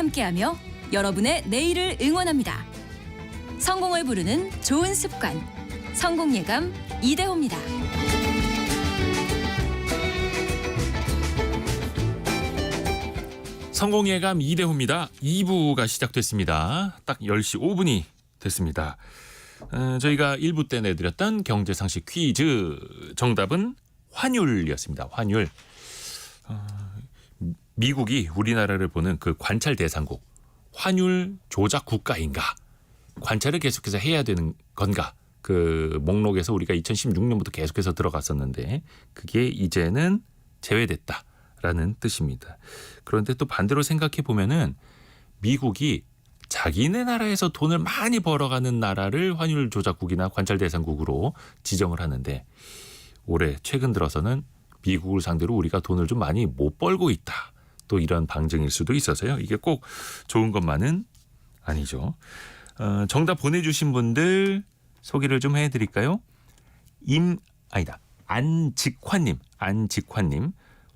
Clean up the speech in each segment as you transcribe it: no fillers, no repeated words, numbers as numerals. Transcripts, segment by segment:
함께하며 여러분의 내일을 응원합니다. 성공을 부르는 좋은 습관, 성공예감 이대호입니다. 성공예감 이대호입니다. 2부가 시작됐습니다. 딱 10시 5분이 됐습니다. 저희가 1부 때 내드렸던 경제상식 퀴즈 정답은 환율이었습니다. 환율. 미국이 우리나라를 보는 그 관찰 대상국, 환율 조작 국가인가, 관찰을 계속해서 해야 되는 건가, 그 목록에서 우리가 2016년부터 계속해서 들어갔었는데 그게 이제는 제외됐다라는 뜻입니다. 그런데 또 반대로 생각해 보면은 미국이 자기네 나라에서 돈을 많이 벌어가는 나라를 환율 조작국이나 관찰 대상국으로 지정을 하는데 올해 최근 들어서는 미국을 상대로 우리가 돈을 좀 많이 못 벌고 있다. 또 이런 방증일 수도 있어서요. 이게 꼭 좋은 것만은 아니죠. 정답 보내주신 분들 소개를 좀 해드릴까요? 안직환님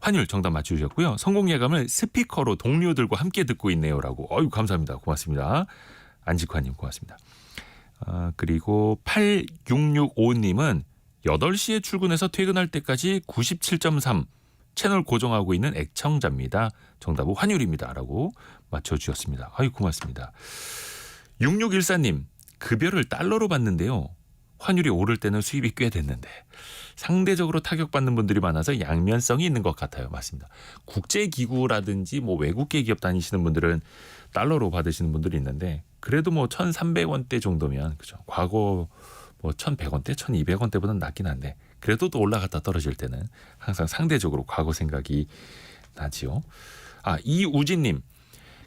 환율 정답 맞추셨고요. 성공예감을 스피커로 동료들과 함께 듣고 있네요라고. 어유 감사합니다. 고맙습니다. 안직환님 고맙습니다. 그리고 8665님은 8시에 출근해서 퇴근할 때까지 97.3 채널 고정하고 있는 애청자입니다. 정답은 환율입니다라고 맞춰주셨습니다. 아유 고맙습니다. 6614님 급여를 달러로 받는데요. 환율이 오를 때는 수입이 꽤 됐는데 상대적으로 타격받는 분들이 많아서 양면성이 있는 것 같아요. 맞습니다. 국제기구라든지 뭐 외국계 기업 다니시는 분들은 달러로 받으시는 분들이 있는데 그래도 뭐 1,300원대 정도면 그죠. 과거 뭐 1,100원대, 1,200원대보다는 낫긴 한데 그래도 또 올라갔다 떨어질 때는 항상 상대적으로 과거 생각이 나지요. 이우진님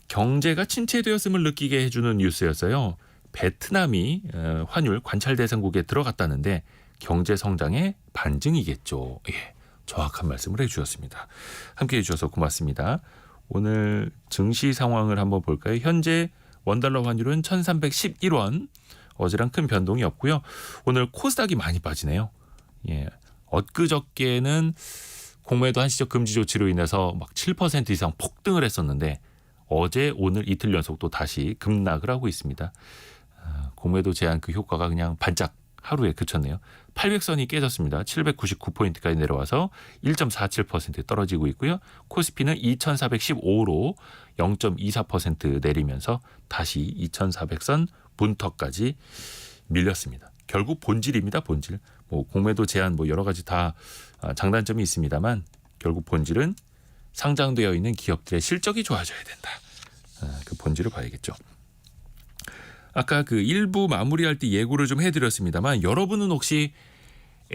경제가 침체되었음을 느끼게 해주는 뉴스였어요. 베트남이 환율 관찰 대상국에 들어갔다는데 경제 성장의 반증이겠죠. 예, 정확한 말씀을 해주셨습니다. 함께해 주셔서 고맙습니다. 오늘 증시 상황을 한번 볼까요? 현재 원달러 환율은 1,311원. 어제랑 큰 변동이 없고요. 오늘 코스닥이 많이 빠지네요. 예, 엊그저께는 공매도 한시적 금지 조치로 인해서 막 7% 이상 폭등을 했었는데 어제 오늘 이틀 연속 또 다시 급락을 하고 있습니다. 공매도 제한 그 효과가 그냥 반짝 하루에 그쳤네요. 800선이 깨졌습니다. 799포인트까지 내려와서 1.47% 떨어지고 있고요. 코스피는 2415로 0.24% 내리면서 다시 2400선 분터까지 밀렸습니다. 결국 본질입니다. 본질. 뭐 공매도 제한 뭐 여러 가지 다 장단점이 있습니다만 결국 본질은 상장되어 있는 기업들의 실적이 좋아져야 된다. 그 본질을 봐야겠죠. 아까 그 1부 마무리할 때 예고를 좀 해드렸습니다만 여러분은 혹시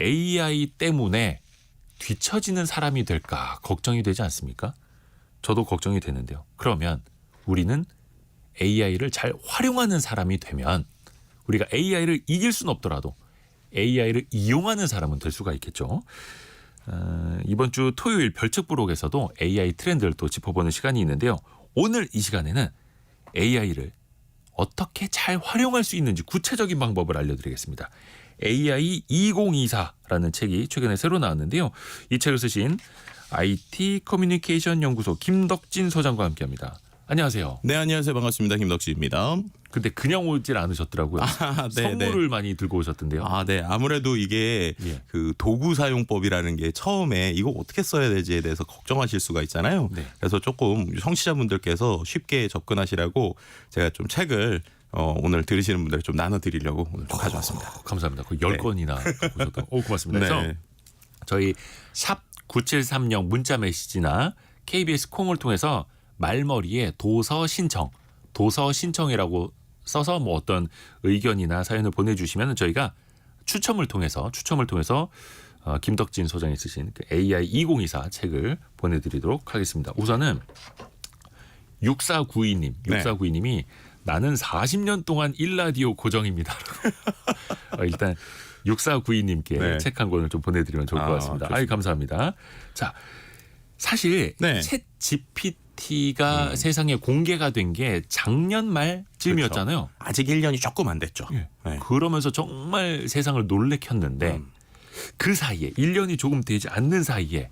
AI 때문에 뒤처지는 사람이 될까 걱정이 되지 않습니까? 저도 걱정이 되는데요. 그러면 우리는 AI를 잘 활용하는 사람이 되면 우리가 AI를 이길 수는 없더라도 AI를 이용하는 사람은 될 수가 있겠죠. 이번 주 토요일 별책부록에서도 AI 트렌드를 또 짚어보는 시간이 있는데요. 오늘 이 시간에는 AI를 어떻게 잘 활용할 수 있는지 구체적인 방법을 알려드리겠습니다. AI 2024라는 책이 최근에 새로 나왔는데요. 이 책을 쓰신 IT 커뮤니케이션 연구소 김덕진 소장과 함께합니다. 안녕하세요. 네, 안녕하세요. 반갑습니다. 김덕진입니다. 근데 그냥 오질 않으셨더라고요. 선물을 많이 들고 오셨던데요. 네. 아무래도 이게 그 도구 사용법이라는 게 처음에 이거 어떻게 써야 되지에 대해서 걱정하실 수가 있잖아요. 네. 그래서 조금 청취자분들께서 쉽게 접근하시라고 제가 좀 책을 오늘 들으시는 분들 좀 나눠드리려고 오늘 좀 가져왔습니다. 감사합니다. 거의 10건이나 갖고 오셨던. 고맙습니다. 네. 그래서 저희 샵 9730 문자 메시지나 KBS 콩을 통해서 말머리에 도서 신청이라고 써서 뭐 어떤 의견이나 사연을 보내주시면 저희가 추첨을 통해서 김덕진 소장이 쓰신 그 AI 2024 책을 보내드리도록 하겠습니다. 우선은 6492님이 나는 40년 동안 일라디오 고정입니다. 일단 6492님께 책 한 권을 좀 보내드리면 좋을 것 같습니다. 감사합니다. 자, 사실 챗 GPT가 세상에 공개가 된 게 작년 말쯤이었잖아요. 그렇죠. 아직 1년이 조금 안 됐죠. 네. 그러면서 정말 세상을 놀래켰는데 그 사이에 1년이 조금 되지 않는 사이에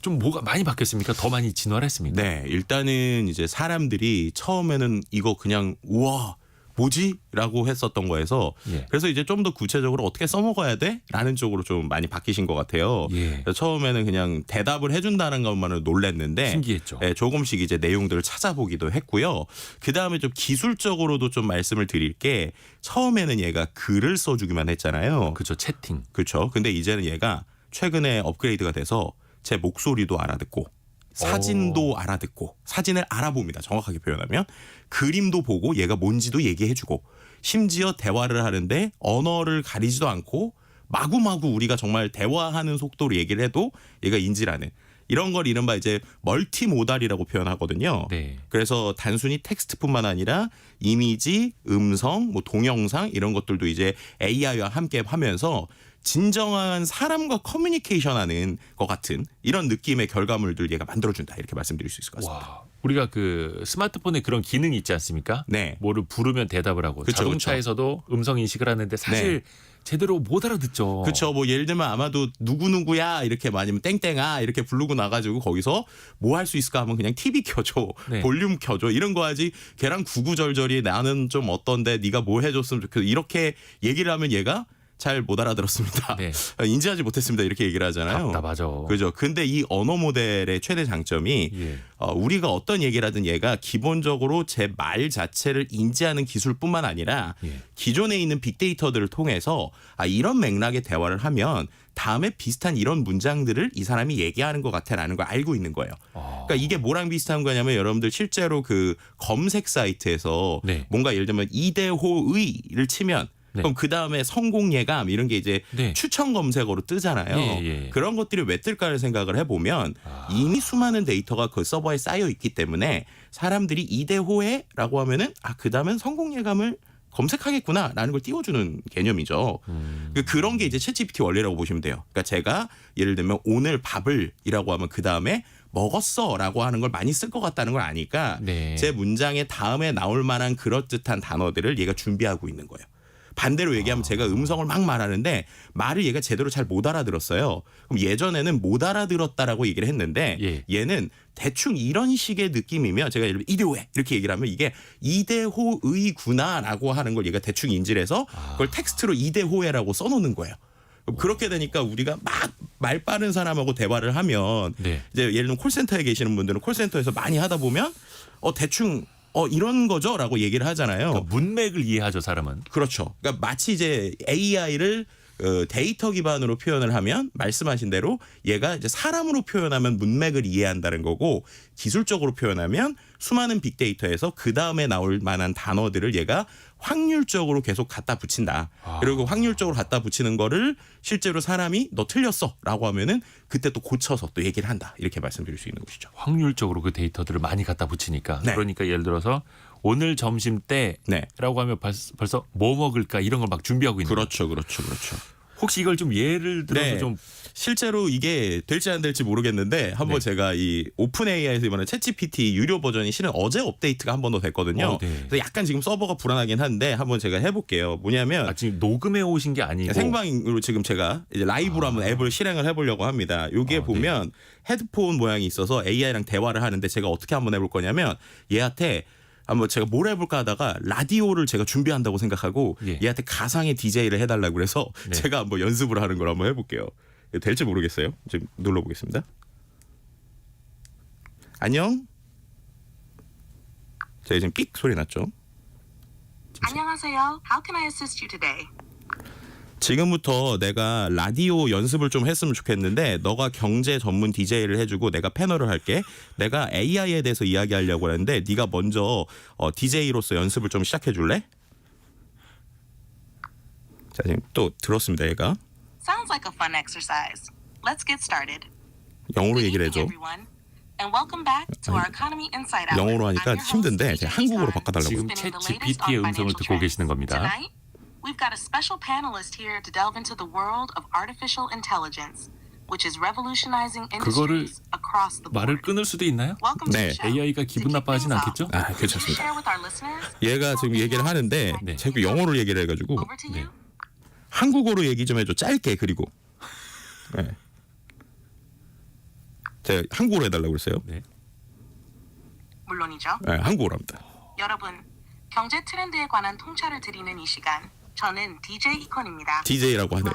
좀 뭐가 많이 바뀌었습니까? 더 많이 진화를 했습니까? 네, 일단은 이제 사람들이 처음에는 이거 그냥 우와 뭐지? 라고 했었던 거에서 예. 그래서 이제 좀 더 구체적으로 어떻게 써먹어야 돼? 라는 쪽으로 좀 많이 바뀌신 것 같아요. 예. 그래서 처음에는 그냥 대답을 해준다는 것만으로 놀랬는데 신기했죠. 네, 조금씩 이제 내용들을 찾아보기도 했고요. 그 다음에 좀 기술적으로도 좀 말씀을 드릴 게 처음에는 얘가 글을 써주기만 했잖아요. 그렇죠. 채팅. 그렇죠. 근데 이제는 얘가 최근에 업그레이드가 돼서 제 목소리도 알아듣고 사진도 알아듣고 사진을 알아봅니다. 정확하게 표현하면 그림도 보고 얘가 뭔지도 얘기해주고 심지어 대화를 하는데 언어를 가리지도 않고 마구마구 우리가 정말 대화하는 속도로 얘기를 해도 얘가 인지를 하는 이런 걸 이른바 이제 멀티모달이라고 표현하거든요. 네. 그래서 단순히 텍스트뿐만 아니라 이미지, 음성, 뭐 동영상 이런 것들도 이제 AI와 함께 하면서 진정한 사람과 커뮤니케이션하는 것 같은 이런 느낌의 결과물들 얘가 만들어준다 이렇게 말씀드릴 수 있을 것 같습니다. 와, 우리가 그 스마트폰에 그런 기능이 있지 않습니까? 네. 뭐를 부르면 대답을 하고 그쵸, 자동차에서도 음성 인식을 하는데 사실 제대로 못 알아듣죠. 그렇죠. 뭐 예를 들면 아마도 누구누구야 이렇게 아니면 땡땡아 이렇게 부르고 나가지고 거기서 뭐 할 수 있을까 하면 그냥 TV 켜줘. 네. 볼륨 켜줘. 이런 거 하지 걔랑 구구절절이 나는 좀 어떤데 네가 뭐 해줬으면 좋겠어. 이렇게 얘기를 하면 얘가 잘 못 알아들었습니다. 네. 인지하지 못했습니다. 이렇게 얘기를 하잖아요. 답답하죠. 그죠. 근데 이 언어 모델의 최대 장점이 예. 우리가 어떤 얘기를 하든 얘가 기본적으로 제 말 자체를 인지하는 기술뿐만 아니라 예. 기존에 있는 빅데이터들을 통해서 이런 맥락의 대화를 하면 다음에 비슷한 이런 문장들을 이 사람이 얘기하는 것 같아라는 걸 알고 있는 거예요. 그러니까 이게 뭐랑 비슷한 거냐면 여러분들 실제로 그 검색 사이트에서 네. 뭔가 예를 들면 이대호의를 치면 네. 그럼 그 다음에 성공 예감 이런 게 이제 네. 추천 검색어로 뜨잖아요. 예, 예. 그런 것들이 왜 뜰까를 생각을 해보면 이미 수많은 데이터가 그 서버에 쌓여 있기 때문에 사람들이 이대호해라고 하면은 그 다음엔 성공 예감을 검색하겠구나라는 걸 띄워주는 개념이죠. 그런 게 이제 챗GPT 원리라고 보시면 돼요. 그러니까 제가 예를 들면 오늘 밥을이라고 하면 그 다음에 먹었어라고 하는 걸 많이 쓸 것 같다는 걸 아니까 네. 제 문장의 다음에 나올 만한 그럴듯한 단어들을 얘가 준비하고 있는 거예요. 반대로 얘기하면 제가 음성을 막 말하는데 말을 얘가 제대로 잘 못 알아들었어요. 그럼 예전에는 못 알아들었다라고 얘기를 했는데 예. 얘는 대충 이런 식의 느낌이면 제가 예를 들면 이대호해 이렇게 얘기를 하면 이게 이대호의구나라고 하는 걸 얘가 대충 인지를 해서 그걸 텍스트로 이대호해라고 써놓는 거예요. 그럼 그렇게 되니까 우리가 막 말 빠른 사람하고 대화를 하면 네. 이제 예를 들면 콜센터에 계시는 분들은 콜센터에서 많이 하다 보면 대충 이런 거죠라고 얘기를 하잖아요. 그러니까 문맥을 이해하죠, 사람은. 그렇죠. 그러니까 마치 이제 AI를 데이터 기반으로 표현을 하면 말씀하신 대로 얘가 이제 사람으로 표현하면 문맥을 이해한다는 거고 기술적으로 표현하면 수많은 빅데이터에서 그 다음에 나올 만한 단어들을 얘가 확률적으로 계속 갖다 붙인다. 그리고 확률적으로 갖다 붙이는 거를 실제로 사람이 너 틀렸어라고 하면은 그때 또 고쳐서 또 얘기를 한다. 이렇게 말씀드릴 수 있는 것이죠. 확률적으로 그 데이터들을 많이 갖다 붙이니까. 네. 그러니까 예를 들어서 오늘 점심 때라고 하면 벌써 뭐 먹을까 이런 걸 막 준비하고 있는 거예요. 그렇죠. 혹시 이걸 좀 예를 들어서 네. 좀 실제로 이게 될지 안 될지 모르겠는데 한번 네. 제가 이 오픈 AI에서 이번에 챗GPT 유료 버전이 실은 어제 업데이트가 한 번 더 됐거든요. 네. 그래서 약간 지금 서버가 불안하긴 한데 한번 제가 해볼게요. 뭐냐면 지금 녹음해 오신 게 아니고 생방으로 지금 제가 이제 라이브로 한번 앱을 실행을 해보려고 합니다. 여기에 보면 헤드폰 모양이 있어서 AI랑 대화를 하는데 제가 어떻게 한번 해볼 거냐면 얘한테 한번 제가 뭘 해볼까 하다가 라디오를 제가 준비한다고 생각하고 얘한테 가상의 DJ를 해달라고 그래서 제가 한번 연습을 하는 걸 한번 해볼게요. 될지 모르겠어요. 지금 눌러보겠습니다. 안녕. 제가 지금 삑 소리 났죠. 안녕하세요. How can I assist you today? 지금부터 내가 라디오 연습을 좀 했으면 좋겠는데 너가 경제 전문 DJ를 해주고 내가 패널을 할게. 내가 AI에 대해서 이야기하려고 하는데 네가 먼저 DJ로서 연습을 좀 시작해 줄래? 자 지금 또 들었습니다 얘가. Sounds like a fun exercise. Let's get started. 영어로 Good 얘기를 evening, 해줘. everyone, and welcome back to our Economy Insight Hour. 영어로 하니까 I'm your host, 힘든데 DJ 제가 한국어로 Sun. 바꿔달라고. 지금 Spinning the 챗 latest GPT의 on 음성을 financial 듣고 계시는 trends. 겁니다. Tonight, we've got a special panelist here to delve into the world of artificial intelligence, which is revolutionizing 그거를 industries across the 말을 board. 끊을 수도 있나요? Welcome to 네. the show. AI가 기분 To kick 나빠하진 things 않겠죠? off, could you 괜찮습니다. share with our listeners 얘가 how 지금 얘기를 하는데 AI 자꾸 영어로 얘기를 해가지고 Over to you. 한국어로 얘기 좀 해줘. 짧게 그리고. 네. 제가 한국어로 해달라고 그랬어요. 네. 물론이죠. 네, 한국어로 합니다. 여러분, 경제 트렌드에 관한 통찰을 드리는 이 시간, 저는 DJ 이컨입니다. DJ라고 하네요.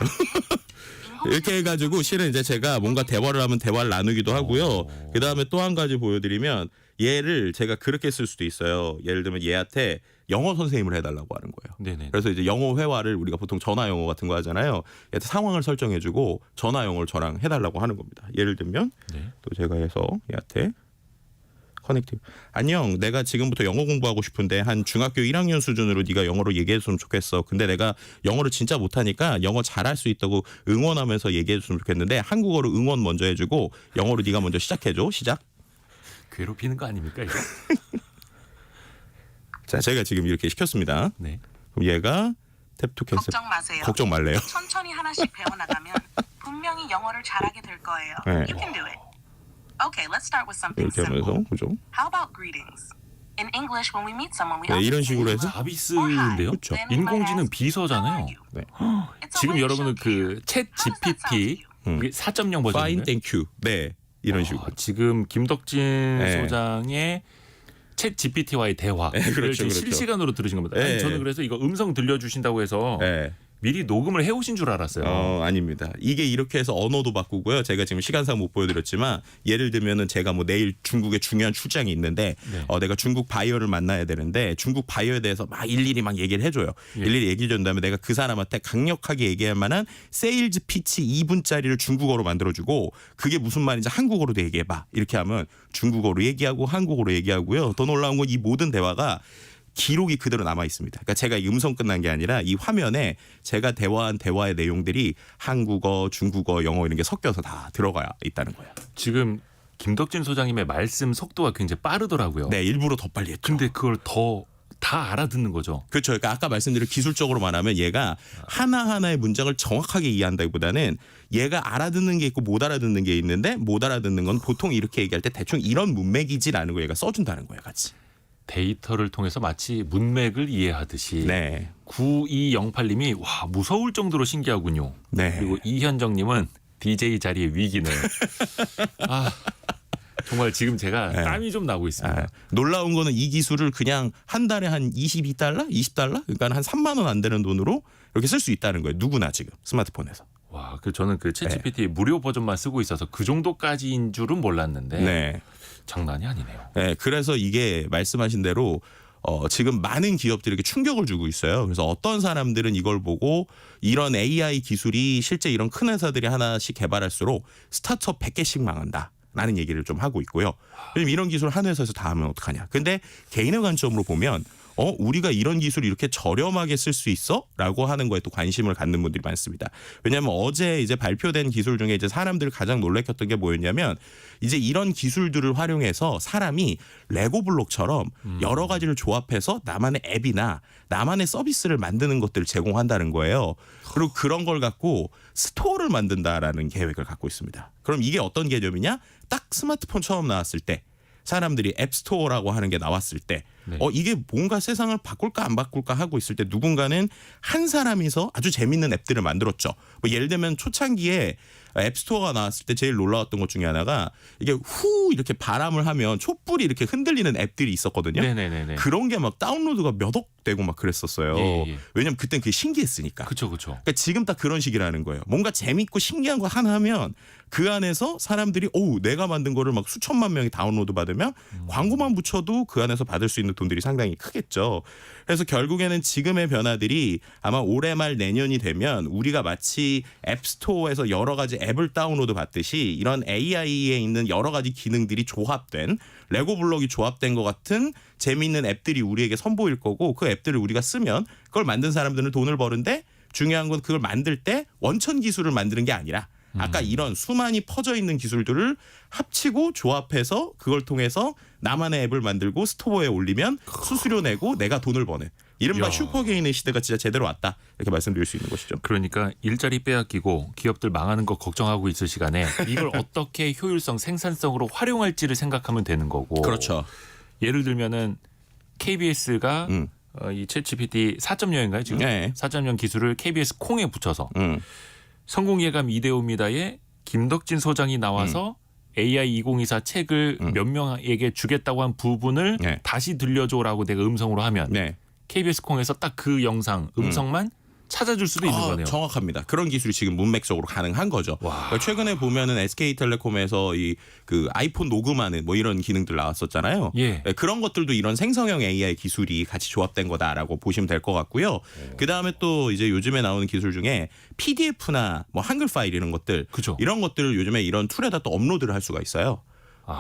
이렇게 해가지고 실은 이제 제가 뭔가 대화를 하면 대화를 나누기도 하고요. 그 다음에 또 한 가지 보여드리면 얘를 제가 그렇게 쓸 수도 있어요. 예를 들면 얘한테 영어 선생님을 해달라고 하는 거예요. 네네. 그래서 이제 영어 회화를 우리가 보통 전화 영어 같은 거 하잖아요. 얘한테 상황을 설정해주고 전화 영어를 저랑 해달라고 하는 겁니다. 예를 들면 네. 또 제가 해서 얘한테 커넥팅. 안녕. 내가 지금부터 영어 공부하고 싶은데 한 중학교 1학년 수준으로 네가 영어로 얘기해줬으면 좋겠어. 근데 내가 영어를 진짜 못하니까 영어 잘할 수 있다고 응원하면서 얘기해줬으면 좋겠는데 한국어로 응원 먼저 해주고 영어로 네가 먼저 시작해줘. 시작. 괴롭히는 거 아닙니까 이거? 자, 제가 지금 이렇게 시켰습니다. 네. 그럼 얘가 탭투 캔슬. 걱정 마세요. 걱정 말래요. 천천히 하나씩 배워나가면 분명히 영어를 잘하게 될 거예요. 네. You can do it. Okay, let's start with something 이렇게 simple. 하면서 그죠? How about greetings? In English, when we meet someone, we 네, often 이런 say 식으로 해서 hello 자비스인데요? 그렇죠. Then we might 인공지능 ask, 비서잖아요. How are you? 네. It's a 지금 way to 여러분은 show care. 그 챗 How does that sound to GPT you? 이게 4.0 버전인가요? Fine, thank you. 네, 이런 식으로. 지금 김덕진 네. 소장의 챗 GPT와의 대화를 그렇죠, 지금 그렇죠. 실시간으로 들으신 겁니다. 네. 아니, 저는 그래서 이거 음성 들려주신다고 해서 네. 미리 녹음을 해오신 줄 알았어요. 아닙니다. 이게 이렇게 해서 언어도 바꾸고요. 제가 지금 시간상 못 보여드렸지만 예를 들면은 제가 뭐 내일 중국에 중요한 출장이 있는데 네. 내가 중국 바이어를 만나야 되는데 중국 바이어에 대해서 막 일일이 막 얘기를 해줘요. 예. 일일이 얘기해 준 다음에 내가 그 사람한테 강력하게 얘기할 만한 세일즈 피치 2분짜리를 중국어로 만들어주고 그게 무슨 말인지 한국어로도 얘기해봐. 이렇게 하면 중국어로 얘기하고 한국어로 얘기하고요. 더 놀라운 건 이 모든 대화가 기록이 그대로 남아 있습니다. 그러니까 제가 이 음성 끝난 게 아니라 이 화면에 제가 대화한 대화의 내용들이 한국어, 중국어, 영어 이런 게 섞여서 다 들어가 있다는 거예요. 지금 김덕진 소장님의 말씀 속도가 굉장히 빠르더라고요. 네, 일부러 더 빨리 했죠. 근데 그걸 다 알아듣는 거죠. 그렇죠. 그러니까 아까 말씀드린 기술적으로 말하면 얘가 하나하나의 문장을 정확하게 이해한다기보다는 얘가 알아듣는 게 있고 못 알아듣는 게 있는데 못 알아듣는 건 보통 이렇게 얘기할 때 대충 이런 문맥이지라는 걸 얘가 써준다는 거예요. 같이. 데이터를 통해서 마치 문맥을 이해하듯이 네. 9208님이 와 무서울 정도로 신기하군요. 네. 그리고 이현정님은 DJ 자리의 위기네. 아 정말 지금 제가 네. 땀이 좀 나고 있습니다. 놀라운 거는 이 기술을 그냥 한 달에 한 22달러? 20달러? 그러니까 한 3만 원 안 되는 돈으로 이렇게 쓸 수 있다는 거예요. 누구나 지금 스마트폰에서. 와, 저는 그 챗GPT 무료 버전만 쓰고 있어서 그 정도까지인 줄은 몰랐는데 네. 장난이 아니네요. 네, 그래서 이게 말씀하신 대로 지금 많은 기업들에게 충격을 주고 있어요. 그래서 어떤 사람들은 이걸 보고 이런 AI 기술이 실제 이런 큰 회사들이 하나씩 개발할수록 스타트업 100개씩 망한다. 라는 얘기를 좀 하고 있고요. 왜냐면 이런 기술 한 회사에서 다 하면 어떡하냐. 근데 개인의 관점으로 보면 우리가 이런 기술을 이렇게 저렴하게 쓸 수 있어? 라고 하는 거에 또 관심을 갖는 분들이 많습니다. 왜냐하면 어제 이제 발표된 기술 중에 이제 사람들을 가장 놀래켰던 게 뭐였냐면 이제 이런 기술들을 활용해서 사람이 레고 블록처럼 여러 가지를 조합해서 나만의 앱이나 나만의 서비스를 만드는 것들을 제공한다는 거예요. 그리고 그런 걸 갖고 스토어를 만든다라는 계획을 갖고 있습니다. 그럼 이게 어떤 개념이냐? 딱 스마트폰 처음 나왔을 때 사람들이 앱스토어라고 하는 게 나왔을 때 네. 이게 뭔가 세상을 바꿀까 안 바꿀까 하고 있을 때 누군가는 한 사람이서 아주 재밌는 앱들을 만들었죠. 뭐 예를 들면 초창기에 앱스토어가 나왔을 때 제일 놀라웠던 것 중에 하나가 이게 후 이렇게 바람을 하면 촛불이 이렇게 흔들리는 앱들이 있었거든요. 네네네. 그런 게 막 다운로드가 몇 억 되고 막 그랬었어요. 예. 왜냐면 그땐 그게 신기했으니까. 그렇죠. 그러니까 지금 딱 그런 식이라는 거예요. 뭔가 재밌고 신기한 거 하나 하면 그 안에서 사람들이 내가 만든 거를 막 수천만 명이 다운로드 받으면 광고만 붙여도 그 안에서 받을 수 있는 돈들이 상당히 크겠죠. 그래서 결국에는 지금의 변화들이 아마 올해 말 내년이 되면 우리가 마치 앱스토어에서 여러 가지 앱을 다운로드 받듯이 이런 AI에 있는 여러 가지 기능들이 조합된 레고 블록이 조합된 것 같은 재미있는 앱들이 우리에게 선보일 거고 그 앱들을 우리가 쓰면 그걸 만든 사람들은 돈을 버는데 중요한 건 그걸 만들 때 원천 기술을 만드는 게 아니라 아까 이런 수많이 퍼져 있는 기술들을 합치고 조합해서 그걸 통해서 나만의 앱을 만들고 스토어에 올리면 수수료 내고 내가 돈을 버는 이른바 야. 슈퍼게인의 시대가 진짜 제대로 왔다 이렇게 말씀드릴 수 있는 것이죠. 그러니까 일자리 빼앗기고 기업들 망하는 거 걱정하고 있을 시간에 이걸 어떻게 효율성, 생산성으로 활용할지를 생각하면 되는 거고. 그렇죠. 예를 들면은 KBS가 이 챗GPT 4.0인가요 지금? 네. 4.0 기술을 KBS 콩에 붙여서 음. 성공예감 이대호입니다에 김덕진 소장이 나와서 AI 2024 책을 몇 명에게 주겠다고 한 부분을 네. 다시 들려줘라고 내가 음성으로 하면 네. KBS 콩에서 딱 그 영상 음성만 찾아줄 수도 있는 거네요. 정확합니다. 그런 기술이 지금 문맥적으로 가능한 거죠. 그러니까 최근에 보면은 SK텔레콤에서 그 아이폰 녹음하는 뭐 이런 기능들 나왔었잖아요. 예. 네, 그런 것들도 이런 생성형 AI 기술이 같이 조합된 거다라고 보시면 될 것 같고요. 그 다음에 또 이제 요즘에 나오는 기술 중에 PDF나 뭐 한글 파일 이런 것들, 그죠. 이런 것들을 요즘에 이런 툴에다 또 업로드를 할 수가 있어요.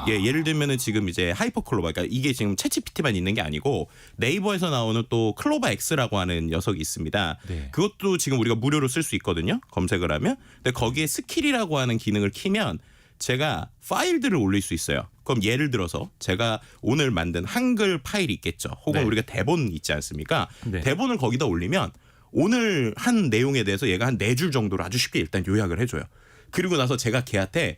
예, 예를 들면은 지금 이제 하이퍼클로바, 그러니까 이게 지금 챗GPT만 있는 게 아니고 네이버에서 나오는 또 클로바 X라고 하는 녀석이 있습니다. 네. 그것도 지금 우리가 무료로 쓸 수 있거든요. 검색을 하면. 근데 거기에 스킬이라고 하는 기능을 키면 제가 파일들을 올릴 수 있어요. 그럼 예를 들어서 제가 오늘 만든 한글 파일이 있겠죠. 혹은 네. 우리가 대본 있지 않습니까? 네. 대본을 거기다 올리면 오늘 한 내용에 대해서 얘가 한 4줄 정도로 아주 쉽게 일단 요약을 해줘요. 그리고 나서 제가 걔한테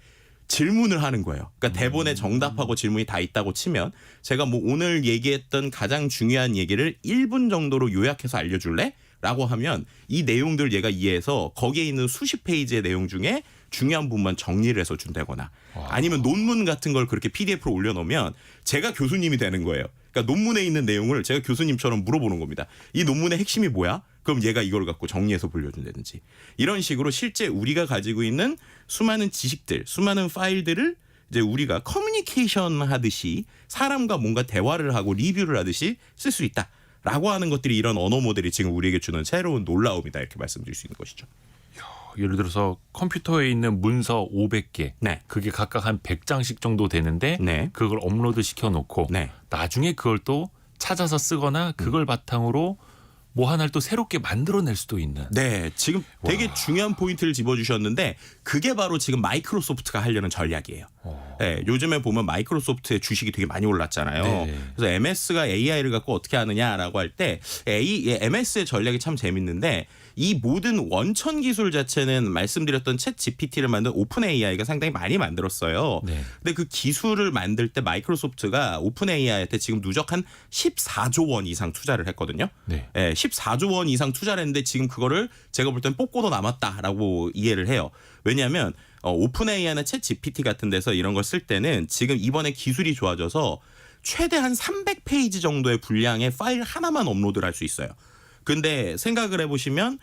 질문을 하는 거예요. 그러니까 대본에 정답하고 질문이 다 있다고 치면 제가 뭐 오늘 얘기했던 가장 중요한 얘기를 1분 정도로 요약해서 알려줄래? 라고 하면 이 내용들 얘가 이해해서 거기에 있는 수십 페이지의 내용 중에 중요한 부분만 정리를 해서 준다거나 아니면 논문 같은 걸 그렇게 PDF로 올려놓으면 제가 교수님이 되는 거예요. 그러니까 논문에 있는 내용을 제가 교수님처럼 물어보는 겁니다. 이 논문의 핵심이 뭐야? 그럼 얘가 이걸 갖고 정리해서 불려준다든지 이런 식으로 실제 우리가 가지고 있는 수많은 지식들, 수많은 파일들을 이제 우리가 커뮤니케이션 하듯이 사람과 뭔가 대화를 하고 리뷰를 하듯이 쓸 수 있다라고 하는 것들이 이런 언어 모델이 지금 우리에게 주는 새로운 놀라움이다 이렇게 말씀드릴 수 있는 것이죠. 예를 들어서 컴퓨터에 있는 문서 500개, 네. 그게 각각 한 100장씩 정도 되는데 네. 그걸 업로드 시켜놓고 네. 나중에 그걸 또 찾아서 쓰거나 그걸 바탕으로 뭐 하나를 또 새롭게 만들어낼 수도 있는. 네, 지금 되게 중요한 포인트를 짚어주셨는데 그게 바로 지금 마이크로소프트가 하려는 전략이에요. 네, 요즘에 보면 마이크로소프트의 주식이 되게 많이 올랐잖아요. 네. 그래서 MS가 AI를 갖고 어떻게 하느냐라고 할 때 MS의 전략이 참 재밌는데 이 모든 원천 기술 자체는 말씀드렸던 챗 GPT를 만든 오픈 AI가 상당히 많이 만들었어요. 네. 근데 그 기술을 만들 때 마이크로소프트가 오픈 AI한테 지금 누적 한 14조 원 이상 투자를 했거든요. 네. 14조 원 이상 투자를 했는데 지금 그거를 제가 볼 땐 뽑고도 남았다라고 이해를 해요. 왜냐하면 오픈 AI나 챗 GPT 같은 데서 이런 걸 쓸 때는 지금 이번에 기술이 좋아져서 최대 한 300페이지 정도의 분량의 파일 하나만 업로드를 할 수 있어요. 근데 생각을 해보시면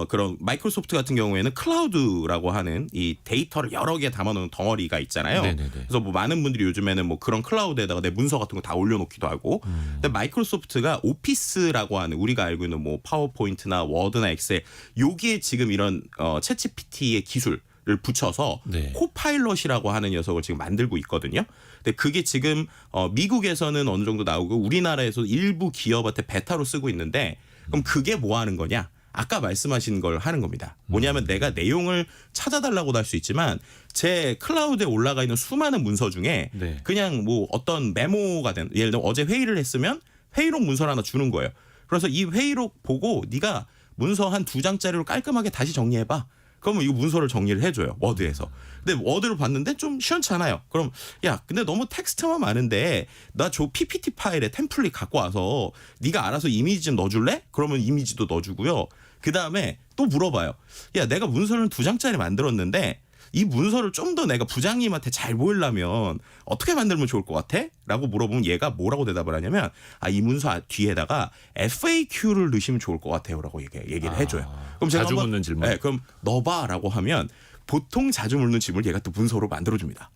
그런 마이크로소프트 같은 경우에는 클라우드라고 하는 이 데이터를 여러 개 담아놓은 덩어리가 있잖아요. 네네네. 그래서 뭐 많은 분들이 요즘에는 뭐 그런 클라우드에다가 내 문서 같은 거 다 올려놓기도 하고. 근데 마이크로소프트가 오피스라고 하는 우리가 알고 있는 뭐 파워포인트나 워드나 엑셀 여기에 지금 이런 챗GPT의 기술 를 붙여서 네. 코파일럿이라고 하는 녀석을 지금 만들고 있거든요. 근데 그게 지금 미국에서는 어느 정도 나오고 우리나라에서 일부 기업한테 베타로 쓰고 있는데 그럼 그게 뭐 하는 거냐? 아까 말씀하신 걸 하는 겁니다. 뭐냐면 내가 내용을 찾아달라고도 할 수 있지만 제 클라우드에 올라가 있는 수많은 문서 중에 네. 그냥 뭐 어떤 메모가 된 예를 들어 어제 회의를 했으면 회의록 문서를 하나 주는 거예요. 그래서 이 회의록 보고 네가 문서 한 2장짜리로 깔끔하게 다시 정리해봐. 그러면 이거 문서를 정리를 해줘요. 워드에서. 근데 워드를 봤는데 좀 시원찮아요. 그럼 야 근데 너무 텍스트만 많은데 나 저 PPT 파일에 템플릿 갖고 와서 네가 알아서 이미지 좀 넣어줄래? 그러면 이미지도 넣어주고요. 그다음에 또 물어봐요. 야 내가 문서를 2장짜리 만들었는데 이 문서를 좀 더 내가 부장님한테 잘 보이려면 어떻게 만들면 좋을 것 같아? 라고 물어보면 얘가 뭐라고 대답을 하냐면 이 문서 뒤에다가 FAQ를 넣으시면 좋을 것 같아요 라고 얘기를 해줘요. 그럼 제가 자주 한번, 묻는 질문. 네, 그럼 넣어봐 라고 하면 보통 자주 묻는 질문을 얘가 또 문서로 만들어줍니다.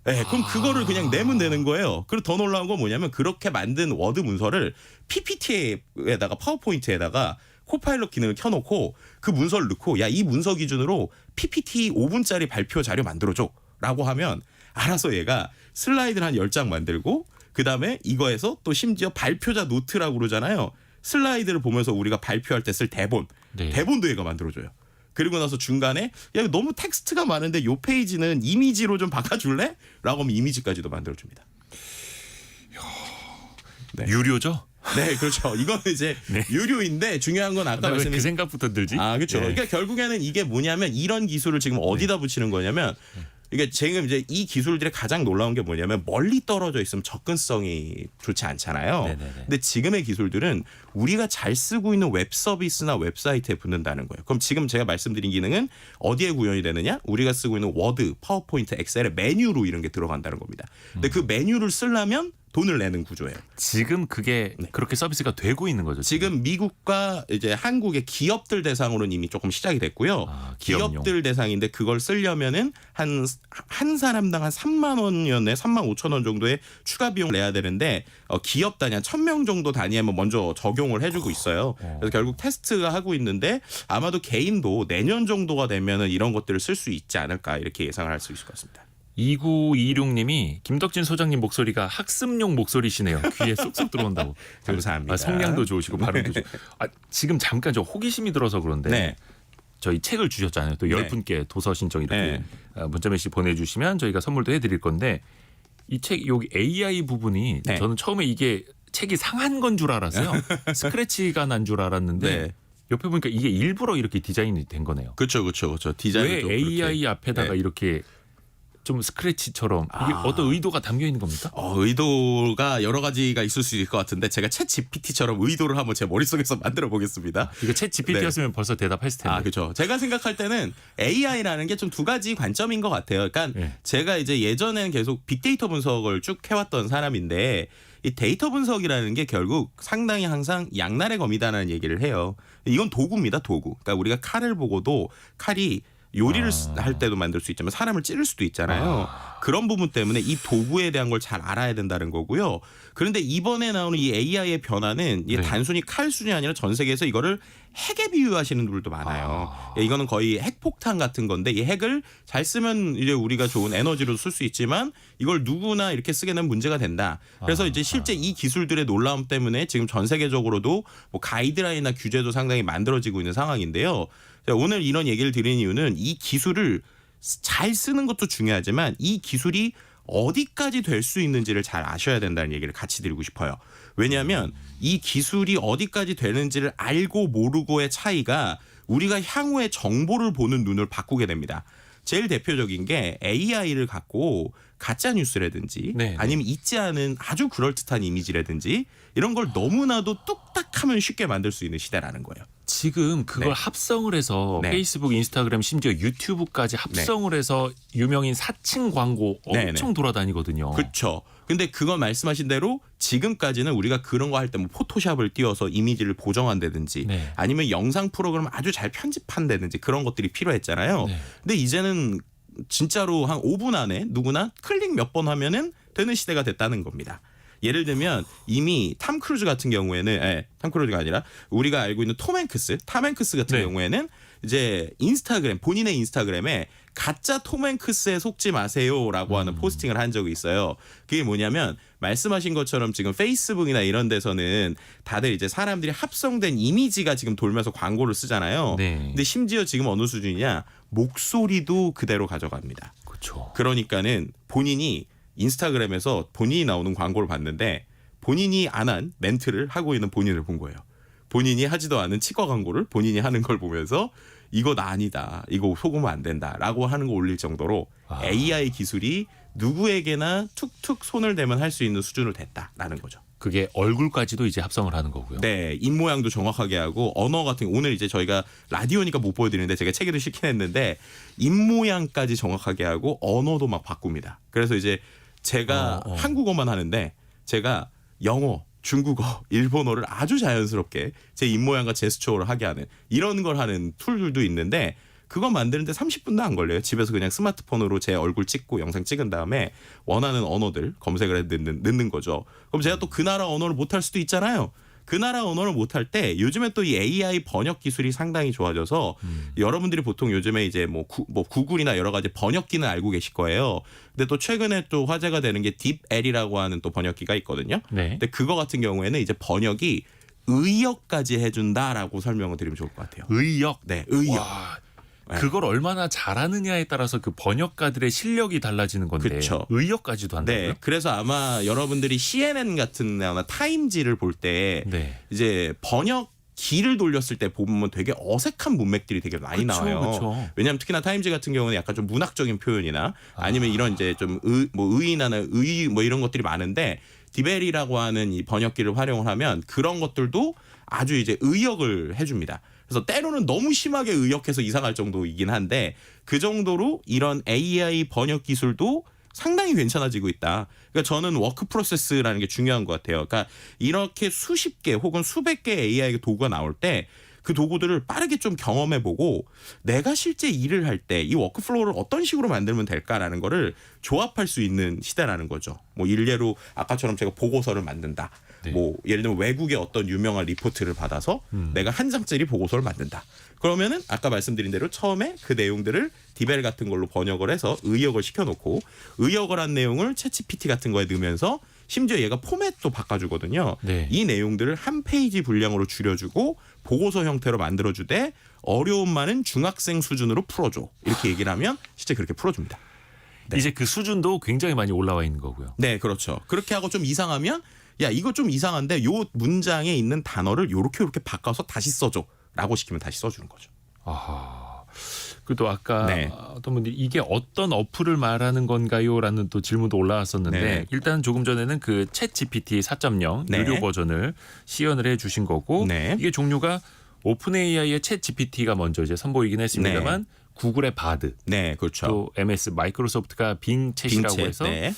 네, 그럼 그거를 그냥 내면 되는 거예요. 그리고 더 놀라운 건 뭐냐면 그렇게 만든 워드 문서를 PPT에다가 파워포인트에다가 코파일럿 기능을 켜놓고 그 문서를 넣고 야 이 문서 기준으로 PPT 5분짜리 발표 자료 만들어줘 라고 하면 알아서 얘가 슬라이드를 한 10장 만들고 그다음에 이거에서 또 심지어 발표자 노트라고 그러잖아요. 슬라이드를 보면서 우리가 발표할 때 쓸 대본 네. 대본도 얘가 만들어줘요. 그리고 나서 중간에 야 너무 텍스트가 많은데 요 페이지는 이미지로 좀 바꿔줄래? 라고 하면 이미지까지도 만들어줍니다. 네. 유료죠? 네, 그렇죠. 이거는 이제 네. 유료인데 중요한 건 아까 왜 그 말씀드린 생각부터 들지? 그렇죠. 네. 그러니까 결국에는 이게 뭐냐면 이런 기술을 지금 어디다 붙이는 거냐면 이게 지금 이제 이 기술들의 가장 놀라운 게 뭐냐면 멀리 떨어져 있으면 접근성이 좋지 않잖아요. 네네네. 근데 지금의 기술들은 우리가 잘 쓰고 있는 웹 서비스나 웹사이트에 붙는다는 거예요. 그럼 지금 제가 말씀드린 기능은 어디에 구현이 되느냐? 우리가 쓰고 있는 워드, 파워포인트, 엑셀의 메뉴로 이런 게 들어간다는 겁니다. 근데 그 메뉴를 쓰려면 돈을 내는 구조예요. 지금 그게 그렇게 서비스가 되고 있는 거죠. 지금 미국과 이제 한국의 기업들 대상으로는 이미 조금 시작이 됐고요. 기업용. 기업들 대상인데 그걸 쓰려면은 한 사람당 한 3만 원이었네, 3만 5천 원 정도의 추가 비용 내야 되는데 기업 단위 한 1,000명 정도 단위에만 먼저 적용을 해주고 있어요. 그래서 결국 테스트가 하고 있는데 아마도 개인도 내년 정도가 되면은 이런 것들을 쓸 수 있지 않을까 이렇게 예상을 할 수 있을 것 같습니다. 2926님이 김덕진 소장님 목소리가 학습용 목소리시네요. 귀에 쏙쏙 들어온다고. 감사합니다. 성량도 좋으시고 발음도 좋으시고. 지금 잠깐 저 호기심이 들어서 그런데 네. 저희 책을 주셨잖아요. 또 10분께 도서 신청 이렇게 문자 메시지 보내주시면 저희가 선물도 해드릴 건데 이 책 여기 AI 부분이 네. 저는 처음에 이게 책이 상한 건 줄 알았어요. 스크래치가 난 줄 알았는데 네. 옆에 보니까 이게 일부러 이렇게 디자인이 된 거네요. 그렇죠. 디자인이 왜 좀 AI 그렇게. 앞에다가 네. 이렇게 좀 스크래치처럼 이게 어떤 의도가 담겨 있는 겁니까? 의도가 여러 가지가 있을 수 있을 것 같은데 제가 챗 GPT처럼 의도를 한번 제 머릿속에서 만들어 보겠습니다. 이거 챗 GPT였으면 벌써 대답했을 텐데. 그렇죠. 제가 생각할 때는 AI라는 게 좀 두 가지 관점인 것 같아요. 그러니까 네. 제가 이제 예전에는 계속 빅데이터 분석을 쭉 해왔던 사람인데 이 데이터 분석이라는 게 결국 상당히 항상 양날의 검이다라는 얘기를 해요. 이건 도구입니다, 도구. 그러니까 우리가 칼을 보고도 칼이 요리를 할 때도 만들 수 있지만 사람을 찌를 수도 있잖아요. 그런 부분 때문에 이 도구에 대한 걸 잘 알아야 된다는 거고요. 그런데 이번에 나오는 이 AI의 변화는 이게 네. 단순히 칼 수준이 아니라 전 세계에서 이거를 핵에 비유하시는 분들도 많아요. 이거는 거의 핵폭탄 같은 건데 이 핵을 잘 쓰면 이제 우리가 좋은 에너지로 쓸 수 있지만 이걸 누구나 이렇게 쓰게 되면 문제가 된다. 그래서 이제 실제 이 기술들의 놀라움 때문에 지금 전 세계적으로도 뭐 가이드라인이나 규제도 상당히 만들어지고 있는 상황인데요. 오늘 이런 얘기를 드리는 이유는 이 기술을 잘 쓰는 것도 중요하지만 이 기술이 어디까지 될 수 있는지를 잘 아셔야 된다는 얘기를 같이 드리고 싶어요. 왜냐하면 이 기술이 어디까지 되는지를 알고 모르고의 차이가 우리가 향후에 정보를 보는 눈을 바꾸게 됩니다. 제일 대표적인 게 AI를 갖고 가짜 뉴스라든지 네. 아니면 있지 않은 아주 그럴듯한 이미지라든지 이런 걸 너무나도 뚝딱하면 쉽게 만들 수 있는 시대라는 거예요. 지금 그걸 네. 합성을 해서 네. 페이스북, 인스타그램, 심지어 유튜브까지 합성을 해서 유명인 사칭 광고 엄청 돌아다니거든요. 그렇죠. 근데 그건 말씀하신 대로 지금까지는 우리가 그런 거 할 때 뭐 포토샵을 띄워서 이미지를 보정한다든지 네. 아니면 영상 프로그램을 아주 잘 편집한다든지 그런 것들이 필요했잖아요. 네. 근데 이제는 진짜로 한 5분 안에 누구나 클릭 몇 번 하면은 되는 시대가 됐다는 겁니다. 예를 들면 이미 탐 크루즈 같은 경우에는 탐 크루즈가 아니라 우리가 알고 있는 탐 행크스 같은 네. 경우에는 이제 인스타그램 본인의 인스타그램에 가짜 톰 행크스에 속지 마세요라고 하는 포스팅을 한 적이 있어요. 그게 뭐냐면 말씀하신 것처럼 지금 페이스북이나 이런 데서는 다들 이제 사람들이 합성된 이미지가 지금 돌면서 광고를 쓰잖아요. 네. 근데 심지어 지금 어느 수준이냐 목소리도 그대로 가져갑니다. 그렇죠. 그러니까는 본인이 인스타그램에서 본인이 나오는 광고를 봤는데 본인이 안 한 멘트를 하고 있는 본인을 본 거예요. 본인이 하지도 않은 치과 광고를 본인이 하는 걸 보면서 이거 나 아니다. 이거 속으면 안 된다라고 하는 거 올릴 정도로 AI 기술이 누구에게나 툭툭 손을 대면 할 수 있는 수준으로 됐다라는 거죠. 그게 얼굴까지도 이제 합성을 하는 거고요. 네, 입 모양도 정확하게 하고 언어 같은 오늘 이제 저희가 라디오니까 못 보여드리는데 제가 책에도 실긴 했는데 입 모양까지 정확하게 하고 언어도 막 바꿉니다. 그래서 이제 제가 한국어만 하는데 제가 영어, 중국어, 일본어를 아주 자연스럽게 제 입 모양과 제스처를 하게 하는 이런 걸 하는 툴들도 있는데 그거 만드는데 30분도 안 걸려요. 집에서 그냥 스마트폰으로 제 얼굴 찍고 영상 찍은 다음에 원하는 언어들 검색을 해 넣는 거죠. 그럼 제가 또 그 나라 언어를 못할 수도 있잖아요. 그 나라 언어를 못할 때 요즘에 또 이 AI 번역 기술이 상당히 좋아져서 여러분들이 보통 요즘에 이제 뭐 구글이나 여러 가지 번역기는 알고 계실 거예요. 근데 또 최근에 또 화제가 되는 게 딥L이라고 하는 또 번역기가 있거든요. 네. 근데 그거 같은 경우에는 이제 번역이 의역까지 해준다라고 설명을 드리면 좋을 것 같아요. 의역. 네, 의역. 와, 그걸 얼마나 잘하느냐에 따라서 그 번역가들의 실력이 달라지는 건데 그쵸. 의역까지도 한다고요? 네, 그래서 아마 여러분들이 CNN 같은 데나 타임지를 볼 때 네. 이제 번역 기를 돌렸을 때 보면 되게 어색한 문맥들이 되게 많이 나와요. 그쵸. 왜냐하면 특히나 타임즈 같은 경우는 약간 좀 문학적인 표현이나 아니면 이런 이제 좀 의인이나 의 뭐 이런 것들이 많은데 디벨이라고 하는 이 번역기를 활용을 하면 그런 것들도 아주 이제 의역을 해줍니다. 그래서 때로는 너무 심하게 의역해서 이상할 정도이긴 한데 그 정도로 이런 AI 번역 기술도 상당히 괜찮아지고 있다. 그러니까 저는 워크 프로세스라는 게 중요한 것 같아요. 그러니까 이렇게 수십 개 혹은 수백 개 AI 도구가 나올 때 그 도구들을 빠르게 좀 경험해보고 내가 실제 일을 할 때 이 워크플로우를 어떤 식으로 만들면 될까라는 거를 조합할 수 있는 시대라는 거죠. 뭐 일례로 아까처럼 제가 보고서를 만든다. 네. 뭐 예를 들면 외국의 어떤 유명한 리포트를 받아서 내가 한 장짜리 보고서를 만든다. 그러면은 아까 말씀드린 대로 처음에 그 내용들을 디벨 같은 걸로 번역을 해서 의역을 시켜놓고 의역을 한 내용을 챗GPT 같은 거에 넣으면서 심지어 얘가 포맷도 바꿔주거든요. 네. 이 내용들을 한 페이지 분량으로 줄여주고 보고서 형태로 만들어주되 어려움 많은 중학생 수준으로 풀어줘. 이렇게 얘기를 하면 실제 그렇게 풀어줍니다. 네. 이제 그 수준도 굉장히 많이 올라와 있는 거고요. 네, 그렇죠. 그렇게 하고 좀 이상하면 야 이거 좀 이상한데 요 문장에 있는 단어를 요렇게 바꿔서 다시 써줘라고 시키면 다시 써주는 거죠. 아하. 그리고 아까 네. 어떤 분들이 이게 어떤 어플을 말하는 건가요?라는 또 질문도 올라왔었는데 네. 일단 조금 전에는 그 챗 GPT 4.0 네. 유료 버전을 시연을 해주신 거고 네. 이게 종류가 오픈 AI의 챗 GPT가 먼저 이제 선보이긴 했습니다만 구글의 바드 네, 그렇죠. 또 MS 마이크로소프트가 빙 챗이라고 빙챗, 해서 네.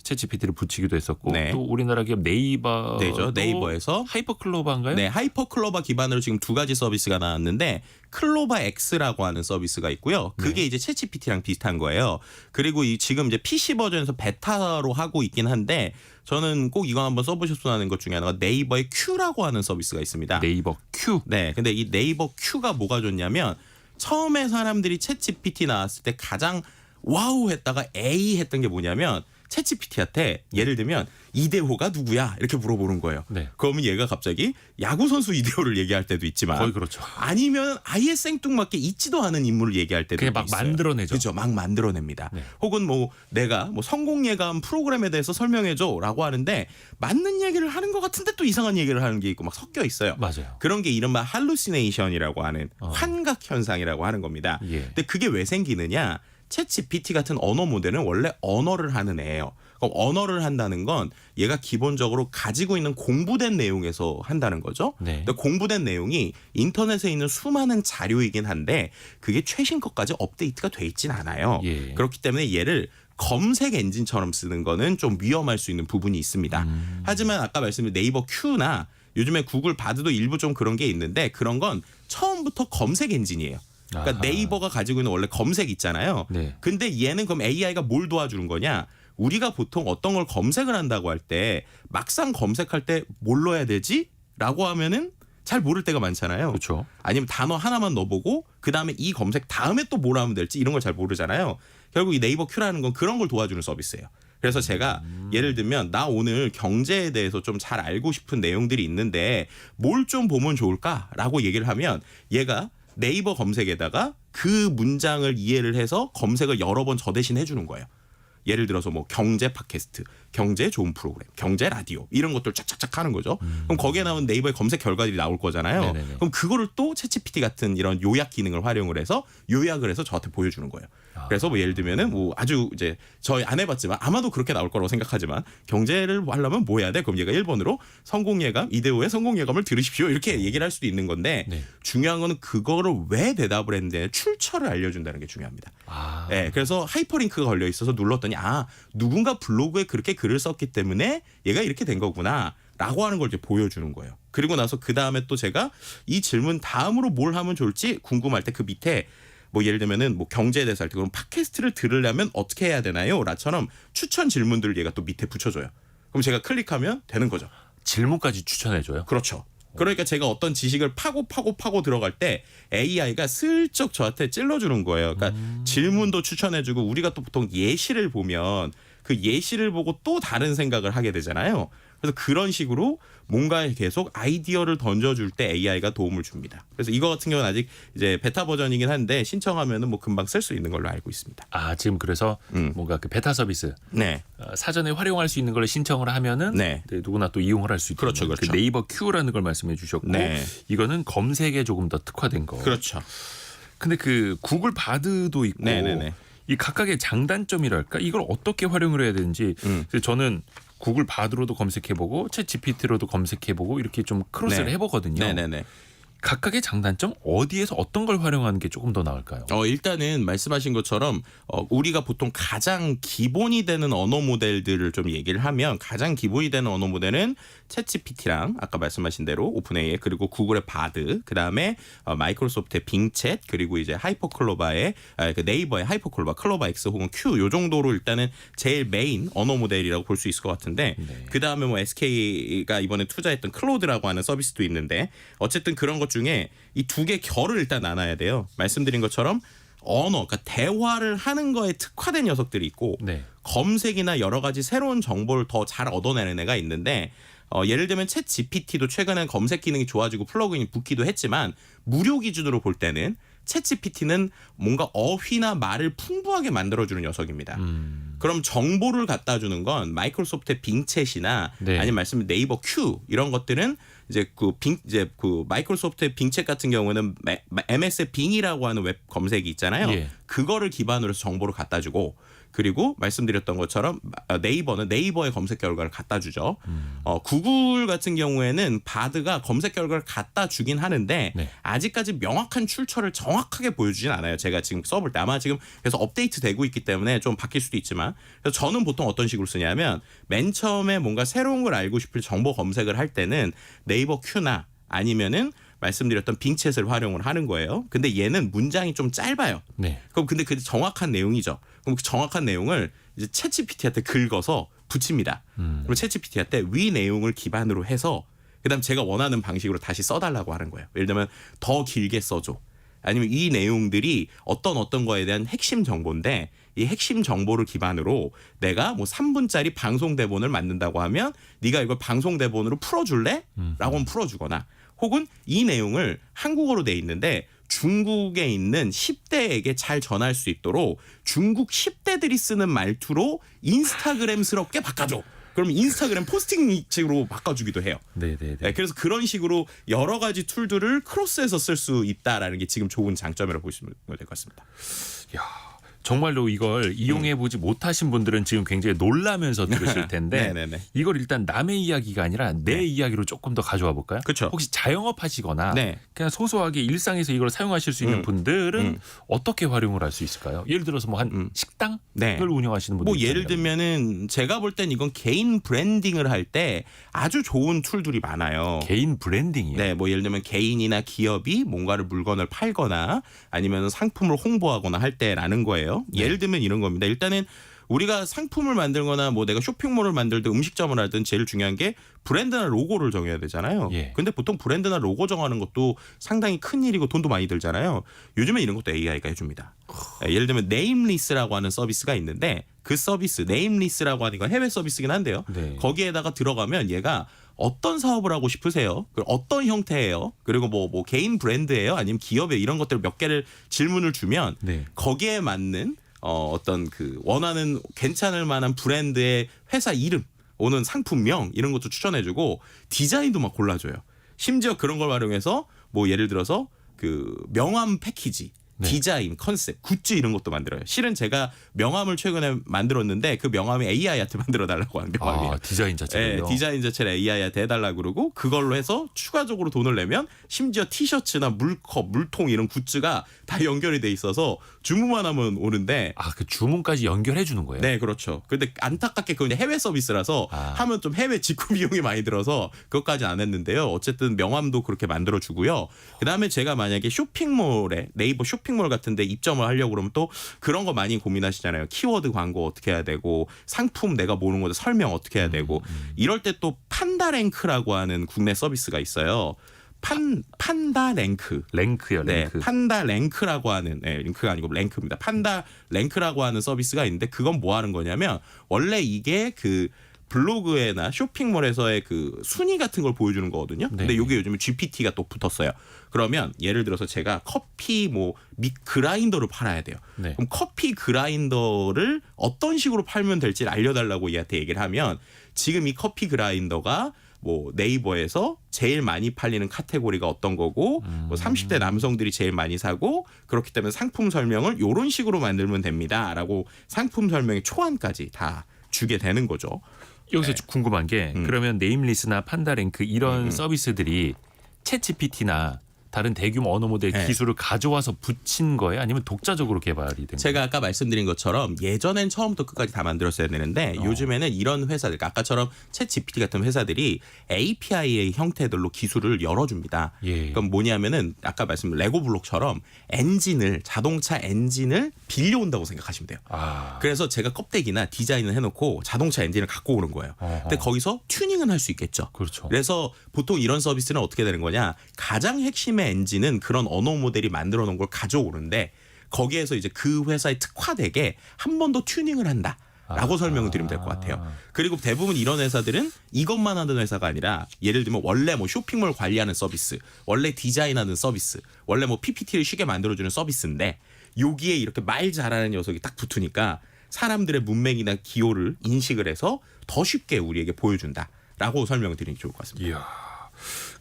챗 GPT를 붙이기도 했었고 네. 또 우리나라 기업 네이버 네죠. 네이버에서 하이퍼클로바인가요? 네, 하이퍼클로바 기반으로 지금 두 가지 서비스가 나왔는데 클로바 X라고 하는 서비스가 있고요. 그게 이제 챗GPT랑 비슷한 거예요. 그리고 이 지금 이제 PC 버전에서 베타로 하고 있긴 한데 저는 꼭 이거 한번 써보셨으면 하는 것 중에 하나가 네이버의 Q라고 하는 서비스가 있습니다. 네이버 Q. 네, 근데 이 네이버 Q가 뭐가 좋냐면 처음에 사람들이 챗GPT 나왔을 때 가장 와우 했다가 에이 했던 게 뭐냐면 챗GPT한테 예를 들면 이대호가 누구야 이렇게 물어보는 거예요. 네. 그러면 얘가 갑자기 야구 선수 이대호를 얘기할 때도 있지만 거의 그렇죠. 아니면 아예 생뚱맞게 있지도 않은 인물을 얘기할 때도 그냥 막 있어요. 만들어내죠. 그렇죠. 막 만들어냅니다. 네. 혹은 뭐 내가 뭐 성공 예감 프로그램에 대해서 설명해줘라고 하는데 맞는 얘기를 하는 것 같은데 또 이상한 얘기를 하는 게 있고 막 섞여 있어요. 맞아요. 그런 게 이른바 할루시네이션이라고 하는 환각 현상이라고 하는 겁니다. 예. 근데 그게 왜 생기느냐? 챗GPT 같은 언어 모델은 원래 언어를 하는 애예요. 그럼 언어를 한다는 건 얘가 기본적으로 가지고 있는 공부된 내용에서 한다는 거죠. 네. 근데 공부된 내용이 인터넷에 있는 수많은 자료이긴 한데 그게 최신 것까지 업데이트가 돼 있진 않아요. 예. 그렇기 때문에 얘를 검색 엔진처럼 쓰는 거는 좀 위험할 수 있는 부분이 있습니다. 하지만 아까 말씀드린 네이버 Q나 요즘에 구글 바드도 일부 좀 그런 게 있는데 그런 건 처음부터 검색 엔진이에요. 그러니까 아하. 네이버가 가지고 있는 원래 검색 있잖아요. 네. 근데 얘는 그럼 AI가 뭘 도와주는 거냐? 우리가 보통 어떤 걸 검색을 한다고 할 때 막상 검색할 때 뭘 넣어야 되지? 라고 하면은 잘 모를 때가 많잖아요. 그렇죠. 아니면 단어 하나만 넣어보고 그다음에 이 검색 다음에 또 뭘 하면 될지 이런 걸 잘 모르잖아요. 결국 이 네이버 Q라는 건 그런 걸 도와주는 서비스예요. 그래서 제가 예를 들면 나 오늘 경제에 대해서 좀 잘 알고 싶은 내용들이 있는데 뭘 좀 보면 좋을까라고 얘기를 하면 얘가 네이버 검색에다가 그 문장을 이해를 해서 검색을 여러 번 저 대신 해주는 거예요. 예를 들어서 뭐 경제 팟캐스트, 경제 좋은 프로그램, 경제 라디오 이런 것들 쫙쫙쫙 하는 거죠. 그럼 거기에 나온 네이버의 검색 결과들이 나올 거잖아요. 네네네. 그럼 그거를 또 챗GPT 같은 이런 요약 기능을 활용을 해서 요약을 해서 저한테 보여주는 거예요. 그래서 뭐 예를 들면은 뭐 아주 이제 저희 안 해봤지만 아마도 그렇게 나올 거라고 생각하지만 경제를 하려면 뭐 해야 돼? 그럼 얘가 1번으로 성공예감 이대호의 성공예감을 들으십시오 이렇게 얘기를 할 수도 있는 건데 네. 중요한 거는 그거를 왜 대답을 했는데 출처를 알려준다는 게 중요합니다. 아. 네, 그래서 하이퍼링크가 걸려 있어서 눌렀더니 아 누군가 블로그에 그렇게 글을 썼기 때문에 얘가 이렇게 된 거구나. 라고 하는 걸 이제 보여주는 거예요. 그리고 나서 그 다음에 또 제가 이 질문 다음으로 뭘 하면 좋을지 궁금할 때 그 밑에 뭐 예를 들면은 뭐 경제에 대해서 할 때 그럼 팟캐스트를 들으려면 어떻게 해야 되나요? 라처럼 추천 질문들을 얘가 또 밑에 붙여줘요. 그럼 제가 클릭하면 되는 거죠. 질문까지 추천해줘요. 그렇죠. 그러니까 제가 어떤 지식을 파고 들어갈 때 AI가 슬쩍 저한테 찔러주는 거예요. 그러니까 질문도 추천해주고 우리가 또 보통 예시를 보면 그 예시를 보고 또 다른 생각을 하게 되잖아요. 그래서 그런 식으로 뭔가에 계속 아이디어를 던져줄 때 AI가 도움을 줍니다. 그래서 이거 같은 경우는 아직 이제 베타 버전이긴 한데 신청하면은 뭐 금방 쓸 수 있는 걸로 알고 있습니다. 아 지금 그래서 뭔가 그 베타 서비스 네, 사전에 활용할 수 있는 걸 신청을 하면은 네. 네, 누구나 또 이용을 할 수 있는 그렇죠, 그렇죠. 그 네이버 큐라는 걸 말씀해 주셨고 네. 이거는 검색에 조금 더 특화된 거. 그렇죠. 근데 그 구글 바드도 있고 네네네. 이 각각의 장단점이랄까 이걸 어떻게 활용을 해야 되는지 그래서 저는 구글 바드로도 검색해보고 챗 GPT로도 검색해보고 이렇게 좀 크로스를 네. 해보거든요. 네네네. 각각의 장단점 어디에서 어떤 걸 활용하는 게 조금 더 나을까요? 일단은 말씀하신 것처럼 우리가 보통 가장 기본이 되는 언어 모델들을 좀 얘기를 하면 가장 기본이 되는 언어 모델은 챗GPT랑 아까 말씀하신 대로 오픈AI 그리고 구글의 바드 그다음에 마이크로소프트의 빙챗 그리고 이제 하이퍼클로바의 그 네이버의 하이퍼클로바 클로바 X 혹은 Q 요 정도로 일단은 제일 메인 언어 모델이라고 볼 수 있을 것 같은데 네. 그다음에 뭐 SK가 이번에 투자했던 클로드라고 하는 서비스도 있는데 어쨌든 그런 것 중에 이 두 개 결을 일단 나눠야 돼요. 말씀드린 것처럼 언어, 그러니까 대화를 하는 거에 특화된 녀석들이 있고 네. 검색이나 여러 가지 새로운 정보를 더 잘 얻어내는 애가 있는데 예를 들면 챗 GPT도 최근에 검색 기능이 좋아지고 플러그인이 붙기도 했지만 무료 기준으로 볼 때는 챗 GPT는 뭔가 어휘나 말을 풍부하게 만들어주는 녀석입니다. 그럼 정보를 갖다 주는 건 마이크로소프트의 빙챗이나 네. 아니면 말씀 네이버 큐 이런 것들은 이제 그 마이크로소프트의 빙챗 같은 경우는 MS의 빙이라고 하는 웹 검색이 있잖아요. 예. 그거를 기반으로 해서 정보를 갖다 주고 그리고 말씀드렸던 것처럼 네이버는 네이버의 검색 결과를 갖다 주죠. 구글 같은 경우에는 바드가 검색 결과를 갖다 주긴 하는데 네. 아직까지 명확한 출처를 정확하게 보여주진 않아요. 제가 지금 써볼 때 아마 지금 그래서 업데이트 되고 있기 때문에 좀 바뀔 수도 있지만 그래서 저는 보통 어떤 식으로 쓰냐면 맨 처음에 뭔가 새로운 걸 알고 싶을 정보 검색을 할 때는 네이버 큐나 아니면은 말씀드렸던 빙챗을 활용을 하는 거예요. 근데 얘는 문장이 좀 짧아요. 네. 그럼 근데 그 정확한 내용이죠. 그럼 그 정확한 내용을 이제 챗GPT한테 긁어서 붙입니다. 그럼 챗GPT한테 위 내용을 기반으로 해서 그다음 제가 원하는 방식으로 다시 써달라고 하는 거예요. 예를 들면 더 길게 써줘. 아니면 이 내용들이 어떤 거에 대한 핵심 정보인데 이 핵심 정보를 기반으로 내가 뭐 3분짜리 방송 대본을 만든다고 하면 네가 이걸 방송 대본으로 풀어줄래? 라고 하면 풀어주거나 혹은 이 내용을 한국어로 돼 있는데 중국에 있는 10대에게 잘 전할 수 있도록 중국 10대들이 쓰는 말투로 인스타그램스럽게 바꿔줘. 그럼 인스타그램 포스팅식으로 바꿔주기도 해요. 네네네. 네, 그래서 그런 식으로 여러 가지 툴들을 크로스해서 쓸 수 있다라는 게 지금 좋은 장점이라고 보시면 될 것 같습니다. 야, 정말로 이걸 이용해 보지 못하신 분들은 지금 굉장히 놀라면서 들으실 텐데 네네네. 이걸 일단 남의 이야기가 아니라 내 네. 이야기로 조금 더 가져와 볼까요? 그쵸. 혹시 자영업 하시거나 네. 그냥 소소하게 일상에서 이걸 사용하실 수 있는 분들은 어떻게 활용을 할 수 있을까요? 예를 들어서 뭐 한 식당을 네. 운영하시는 분들 뭐 예를 들면은 제가 볼 땐 이건 개인 브랜딩을 할 때 아주 좋은 툴들이 많아요. 개인 브랜딩이요. 네, 뭐 예를 들면 개인이나 기업이 뭔가를 물건을 팔거나 아니면 상품을 홍보하거나 할 때라는 거예요. 예를 들면 이런 겁니다. 일단은 우리가 상품을 만들거나 뭐 내가 쇼핑몰을 만들든 음식점을 하든 제일 중요한 게 브랜드나 로고를 정해야 되잖아요. 예. 근데 보통 브랜드나 로고 정하는 것도 상당히 큰 일이고 돈도 많이 들잖아요. 요즘에 이런 것도 AI가 해줍니다. 예를 들면 네임리스라고 하는 서비스가 있는데 그 서비스 네임리스라고 하는 건 해외 서비스긴 한데요. 네. 거기에다가 들어가면 얘가 어떤 사업을 하고 싶으세요? 어떤 형태예요? 그리고 뭐 개인 브랜드예요? 아니면 기업에 이런 것들 몇 개를 질문을 주면 네. 거기에 맞는 어떤 그 원하는 괜찮을 만한 브랜드의 회사 이름 오는 상품명 이런 것도 추천해주고 디자인도 막 골라줘요. 심지어 그런 걸 활용해서 뭐 예를 들어서 그 명함 패키지 네. 디자인, 컨셉, 굿즈 이런 것도 만들어요. 실은 제가 명함을 최근에 만들었는데 그 명함이 AI한테 만들어달라고 하는 명함이에요. 아, 디자인 자체를요. 네, 디자인 자체를 AI한테 해달라고 그러고 그걸로 해서 추가적으로 돈을 내면 심지어 티셔츠나 물컵, 물통 이런 굿즈가 다 연결이 돼 있어서 주문만 하면 오는데 아, 그 주문까지 연결해 주는 거예요. 네, 그렇죠. 근데 안타깝게 그건 해외 서비스라서 아. 하면 좀 해외 직구 비용이 많이 들어서 그것까지 안 했는데요. 어쨌든 명함도 그렇게 만들어 주고요. 그다음에 제가 만약에 쇼핑몰에 네이버 쇼핑몰 같은데 입점을 하려고 그러면 또 그런 거 많이 고민하시잖아요. 키워드 광고 어떻게 해야 되고 상품 내가 모르는 것도 설명 어떻게 해야 되고 이럴 때 또 판다랭크라고 하는 국내 서비스가 있어요. 판다랭크. 랭크요, 네, 랭크. 판다랭크라고 하는 링크가 아니고 랭크입니다. 판다랭크라고 하는 서비스가 있는데 그건 뭐 하는 거냐면 원래 이게 그 블로그에나 쇼핑몰에서의 그 순위 같은 걸 보여주는 거거든요. 근데 네. 이게 요즘에 GPT가 또 붙었어요. 그러면 예를 들어서 제가 커피 그라인더를 팔아야 돼요. 네. 그럼 커피 그라인더를 어떤 식으로 팔면 될지를 알려달라고 얘한테 얘기를 하면 지금 이 커피 그라인더가 뭐 네이버에서 제일 많이 팔리는 카테고리가 어떤 거고 뭐 30대 남성들이 제일 많이 사고 그렇기 때문에 상품 설명을 이런 식으로 만들면 됩니다라고 상품 설명의 초안까지 다 주게 되는 거죠. 여기서 궁금한 게 그러면 네임리스나 판다랭크 이런 서비스들이 챗GPT나 다른 대규모 언어 모델 네. 기술을 가져와서 붙인 거예요? 아니면 독자적으로 개발이 된 거예요? 제가 아까 말씀드린 것처럼 예전엔 처음부터 끝까지 다 만들었어야 되는데 요즘에는 이런 회사들 아까처럼 챗 GPT 같은 회사들이 API의 형태들로 기술을 열어줍니다. 예. 그럼 뭐냐면은 아까 말씀드린 레고블록처럼 자동차 엔진을 빌려온다고 생각하시면 돼요. 아. 그래서 제가 껍데기나 디자인을 해놓고 자동차 엔진을 갖고 오는 거예요. 어허. 근데 거기서 튜닝은 할 수 있겠죠. 그렇죠. 그래서 보통 이런 서비스는 어떻게 되는 거냐? 가장 핵심의 엔진은 그런 언어 모델이 만들어 놓은 걸 가져오는데 거기에서 이제 그 회사에 특화되게 한 번 더 튜닝을 한다. 라고 설명을 드리면 될 것 같아요. 그리고 대부분 이런 회사들은 이것만 하는 회사가 아니라 예를 들면 원래 뭐 쇼핑몰 관리하는 서비스, 원래 디자인하는 서비스, 원래 뭐 PPT를 쉽게 만들어주는 서비스인데 여기에 이렇게 말 잘하는 녀석이 딱 붙으니까 사람들의 문맥이나 기호를 인식을 해서 더 쉽게 우리에게 보여준다라고 설명을 드리는 게 좋을 것 같습니다. 이야.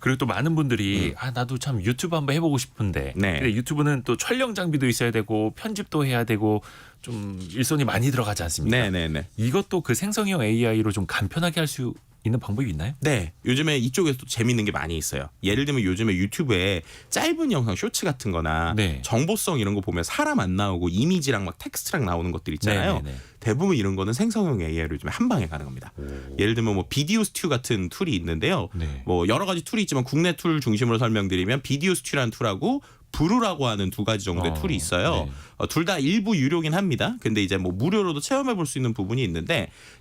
그리고 또 많은 분들이 나도 참 유튜브 한번 해보고 싶은데 네. 근데 유튜브는 또 촬영 장비도 있어야 되고 편집도 해야 되고 좀 일손이 많이 들어가지 않습니까? 네네네. 이것도 그 생성형 AI로 좀 간편하게 할 수 있는 방법이 있나요? 네, 요즘에 이쪽에서 또 재밌는 게 많이 있어요. 예를 들면 요즘에 유튜브에 짧은 영상 쇼츠 같은 거나 네. 정보성 이런 거 보면 사람 안 나오고 이미지랑 막 텍스트랑 나오는 것들 있잖아요. 네네네. 대부분 이런 거는 생성형 AI로 요즘에 한 방에 가능합니다. 예를 들면 뭐 비디오 스튜 같은 툴이 있는데요. 네. 뭐 여러 가지 툴이 있지만 국내 툴 중심으로 설명드리면 비디오 스튜라는 툴하고 브루라고 하는 두 가지 정도의 툴이 있어요. 네. 둘 다 일부 유료긴 합니다. 근데 이제 뭐 무료로도 체험해 볼 수 있는 부분이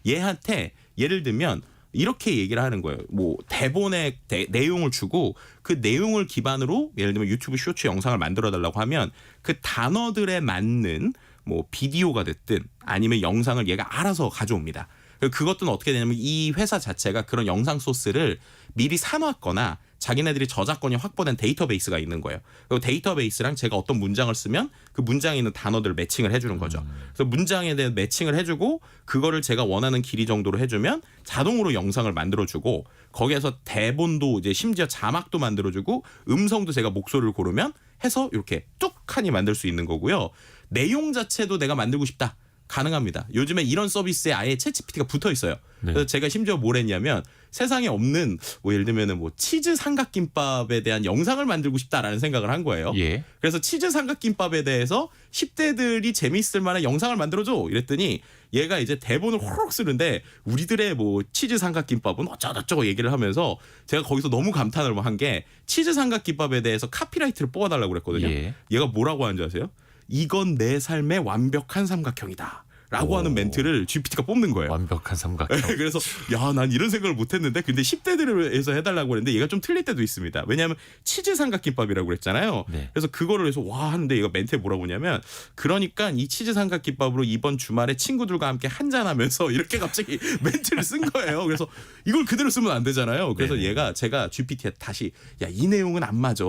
얘한테 예를 들면 이렇게 얘기를 하는 거예요. 뭐 대본의 내용을 주고 그 내용을 기반으로 예를 들면 유튜브 쇼츠 영상을 만들어 달라고 하면 그 단어들에 맞는 뭐 비디오가 됐든 아니면 영상을 얘가 알아서 가져옵니다. 그것도 어떻게 되냐면 이 회사 자체가 그런 영상 소스를 미리 사놨거나 자기네들이 저작권이 확보된 데이터베이스가 있는 거예요. 그 데이터베이스랑 제가 어떤 문장을 쓰면 그 문장에 있는 단어들을 매칭을 해주는 거죠. 그래서 문장에 대한 매칭을 해주고 그거를 제가 원하는 길이 정도로 해주면 자동으로 영상을 만들어주고 거기에서 대본도 이제 심지어 자막도 만들어주고 음성도 제가 목소리를 고르면 해서 이렇게 뚝하니 만들 수 있는 거고요. 내용 자체도 내가 만들고 싶다. 가능합니다. 요즘에 이런 서비스에 아예 챗GPT가 붙어 있어요. 네. 그래서 제가 심지어 뭘 했냐면 세상에 없는 뭐 예를 들면은 뭐 치즈 삼각김밥에 대한 영상을 만들고 싶다라는 생각을 한 거예요. 예. 그래서 치즈 삼각김밥에 대해서 10대들이 재미있을 만한 영상을 만들어줘 이랬더니 얘가 이제 대본을 호로록 쓰는데 우리들의 뭐 치즈 삼각김밥은 어쩌고저쩌고 얘기를 하면서 제가 거기서 너무 감탄을 한 게 치즈 삼각김밥에 대해서 카피라이트를 뽑아달라고 그랬거든요. 예. 얘가 뭐라고 하는지 아세요? 이건 내 삶의 완벽한 삼각형이다. 라고 하는 멘트를 GPT가 뽑는 거예요. 완벽한 삼각형. 그래서 야, 난 이런 생각을 못 했는데 근데 10대들에서 해달라고 그랬는데 얘가 좀 틀릴 때도 있습니다. 왜냐하면 치즈 삼각김밥이라고 그랬잖아요. 네. 그래서 그거를 해서 와 하는데 얘가 멘트에 뭐라고 하냐면 그러니까 이 치즈 삼각김밥으로 이번 주말에 친구들과 함께 한잔하면서 이렇게 갑자기 멘트를 쓴 거예요. 그래서 이걸 그대로 쓰면 안 되잖아요. 그래서 네네. 얘가 제가 GPT에 다시 야, 이 내용은 안 맞아.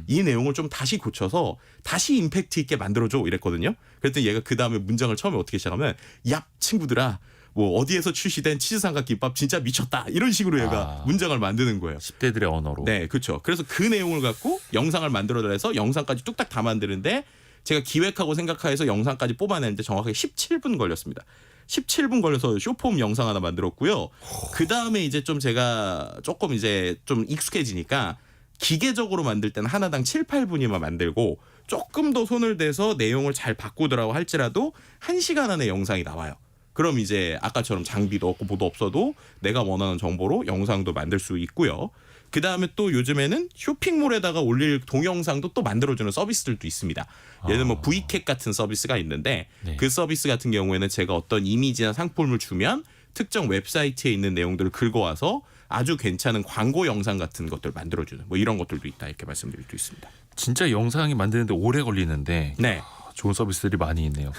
이 내용을 좀 다시 고쳐서 다시 임팩트 있게 만들어줘 이랬거든요. 그랬더니 얘가 그 다음에 문장을 처음에 어떻게 시작하면 야 친구들아 뭐 어디에서 출시된 치즈 삼각김밥 진짜 미쳤다 이런 식으로 얘가 문장을 만드는 거예요. 10대들의 언어로. 네, 그렇죠. 그래서 그 내용을 갖고 영상을 만들어달래서 영상까지 뚝딱 다 만드는데 제가 기획하고 생각해서 영상까지 뽑아내는데 정확하게 17분 걸렸습니다. 17분 걸려서 쇼폼 영상 하나 만들었고요. 그 다음에 이제 좀 제가 조금 이제 좀 익숙해지니까 기계적으로 만들 때는 하나당 7, 8분이만 만들고 조금 더 손을 대서 내용을 잘 바꾸더라고 할지라도 1시간 안에 영상이 나와요. 그럼 이제 아까처럼 장비도 없고 뭐도 없어도 내가 원하는 정보로 영상도 만들 수 있고요. 그 다음에 또 요즘에는 쇼핑몰에다가 올릴 동영상도 또 만들어주는 서비스들도 있습니다. 예를 들면 뭐 Vcat 같은 서비스가 있는데 네. 그 서비스 같은 경우에는 제가 어떤 이미지나 상품을 주면 특정 웹사이트에 있는 내용들을 긁어와서 아주 괜찮은 광고 영상 같은 것들 만들어주는 뭐 이런 것들도 있다 이렇게 말씀드릴 수 있습니다. 진짜 영상이 만드는데 오래 걸리는데 네. 좋은 서비스들이 많이 있네요.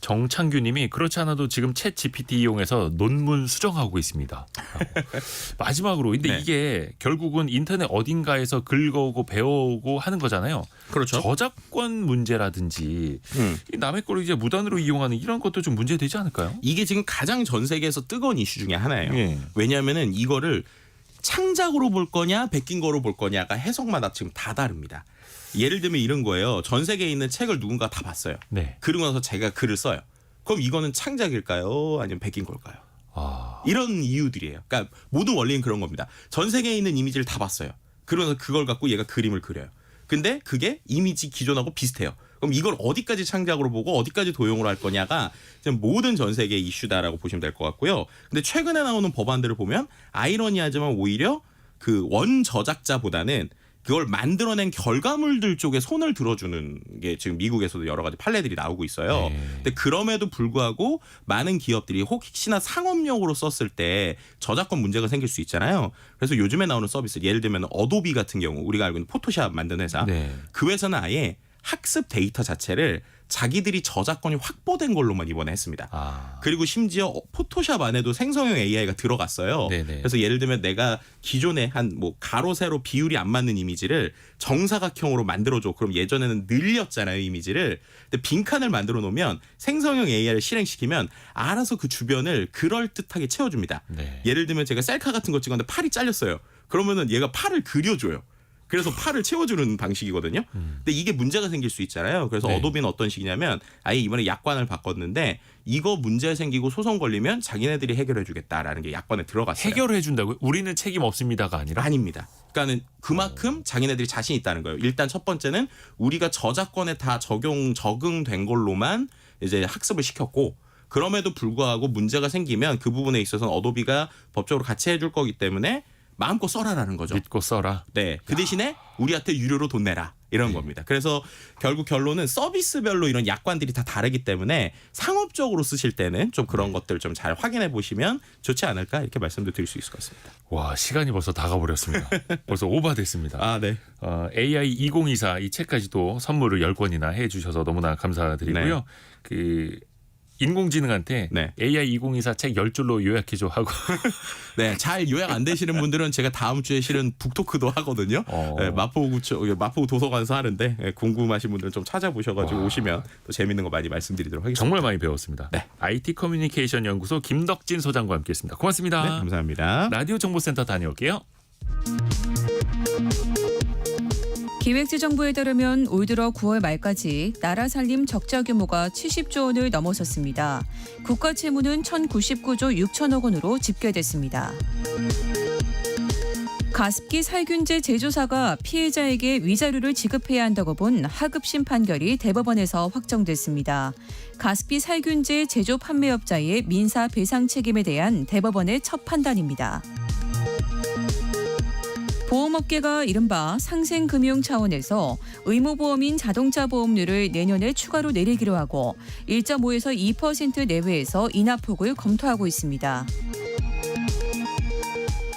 정창규님이 그렇지 않아도 지금 챗 GPT 이용해서 논문 수정하고 있습니다. 마지막으로 근데 네. 이게 결국은 인터넷 어딘가에서 긁어오고 배워오고 하는 거잖아요. 그렇죠. 저작권 문제라든지 이 남의 거를 이제 무단으로 이용하는 이런 것도 좀 문제되지 않을까요? 이게 지금 가장 전 세계에서 뜨거운 이슈 중에 하나예요. 예. 왜냐하면은 이거를 창작으로 볼 거냐 베낀 거로 볼 거냐가 해석마다 지금 다 다릅니다. 예를 들면 이런 거예요. 전 세계에 있는 책을 누군가 다 봤어요. 네. 그러고 나서 제가 글을 써요. 그럼 이거는 창작일까요? 아니면 베낀 걸까요? 이런 이유들이에요. 그러니까 모든 원리는 그런 겁니다. 전 세계에 있는 이미지를 다 봤어요. 그러면서 그걸 갖고 얘가 그림을 그려요. 근데 그게 이미지 기존하고 비슷해요. 그럼 이걸 어디까지 창작으로 보고 어디까지 도용으로 할 거냐가 지금 모든 전 세계 이슈다라고 보시면 될 것 같고요. 근데 최근에 나오는 법안들을 보면 아이러니하지만 오히려 그 원 저작자보다는 그걸 만들어낸 결과물들 쪽에 손을 들어주는 게 지금 미국에서도 여러 가지 판례들이 나오고 있어요. 네. 근데 그럼에도 불구하고 많은 기업들이 혹시나 상업용으로 썼을 때 저작권 문제가 생길 수 있잖아요. 그래서 요즘에 나오는 서비스 예를 들면 어도비 같은 경우 우리가 알고 있는 포토샵 만드는 회사 네. 그 회사는 아예 학습 데이터 자체를 자기들이 저작권이 확보된 걸로만 이번에 했습니다. 그리고 심지어 포토샵 안에도 생성형 AI가 들어갔어요. 네네. 그래서 예를 들면 내가 기존에 한 뭐 가로 세로 비율이 안 맞는 이미지를 정사각형으로 만들어줘. 그럼 예전에는 늘렸잖아요 이미지를. 근데 빈칸을 만들어 놓으면 생성형 AI를 실행시키면 알아서 그 주변을 그럴듯하게 채워줍니다. 네. 예를 들면 제가 셀카 같은 거 찍었는데 팔이 잘렸어요. 그러면은 얘가 팔을 그려줘요. 그래서 팔을 채워주는 방식이거든요. 근데 이게 문제가 생길 수 있잖아요. 그래서 네. 어도비는 어떤 식이냐면 아예 이번에 약관을 바꿨는데 이거 문제 생기고 소송 걸리면 자기네들이 해결해주겠다라는 게 약관에 들어갔어요. 해결해 준다고요? 우리는 책임 없습니다가 아니라? 아닙니다. 그러니까는 그만큼 자기네들이 자신 있다는 거예요. 일단 첫 번째는 우리가 저작권에 다 적응된 걸로만 이제 학습을 시켰고 그럼에도 불구하고 문제가 생기면 그 부분에 있어서는 어도비가 법적으로 같이 해줄 거기 때문에 마음껏 써라라는 거죠. 믿고 써라. 네. 그 대신에 우리한테 유료로 돈 내라. 이런 겁니다. 그래서 결국 결론은 서비스별로 이런 약관들이 다 다르기 때문에 상업적으로 쓰실 때는 좀 그런 것들 좀 잘 확인해 보시면 좋지 않을까 이렇게 말씀도 드릴 수 있을 것 같습니다. 와, 시간이 벌써 다 가버렸습니다. 벌써 오버됐습니다. 네. AI 2024 이 책까지도 선물을 10권이나 해주셔서 너무나 감사드리고요. 네. 그 인공지능한테 네. AI 2024 책 10줄로 요약해줘 하고 네, 잘 요약 안 되시는 분들은 제가 다음 주에 실은 북토크도 하거든요. 네, 마포구 도서관에서 하는데 궁금하신 분들은 좀 찾아보셔가지고 오시면 또 재밌는 거 많이 말씀드리도록 하겠습니다. 정말 많이 배웠습니다. 네. IT 커뮤니케이션 연구소 김덕진 소장과 함께했습니다. 고맙습니다. 네, 감사합니다. 라디오 정보센터 다녀올게요. 기획재정부에 따르면 올 들어 9월 말까지 나라 살림 적자 규모가 70조 원을 넘어섰습니다. 국가 채무는 1,099조 6천억 원으로 집계됐습니다. 가습기 살균제 제조사가 피해자에게 위자료를 지급해야 한다고 본 하급심 판결이 대법원에서 확정됐습니다. 가습기 살균제 제조 판매업자의 민사 배상 책임에 대한 대법원의 첫 판단입니다. 보험업계가 이른바 상생금융 차원에서 의무보험인 자동차 보험료를 내년에 추가로 내리기로 하고 1.5에서 2% 내외에서 인하폭을 검토하고 있습니다.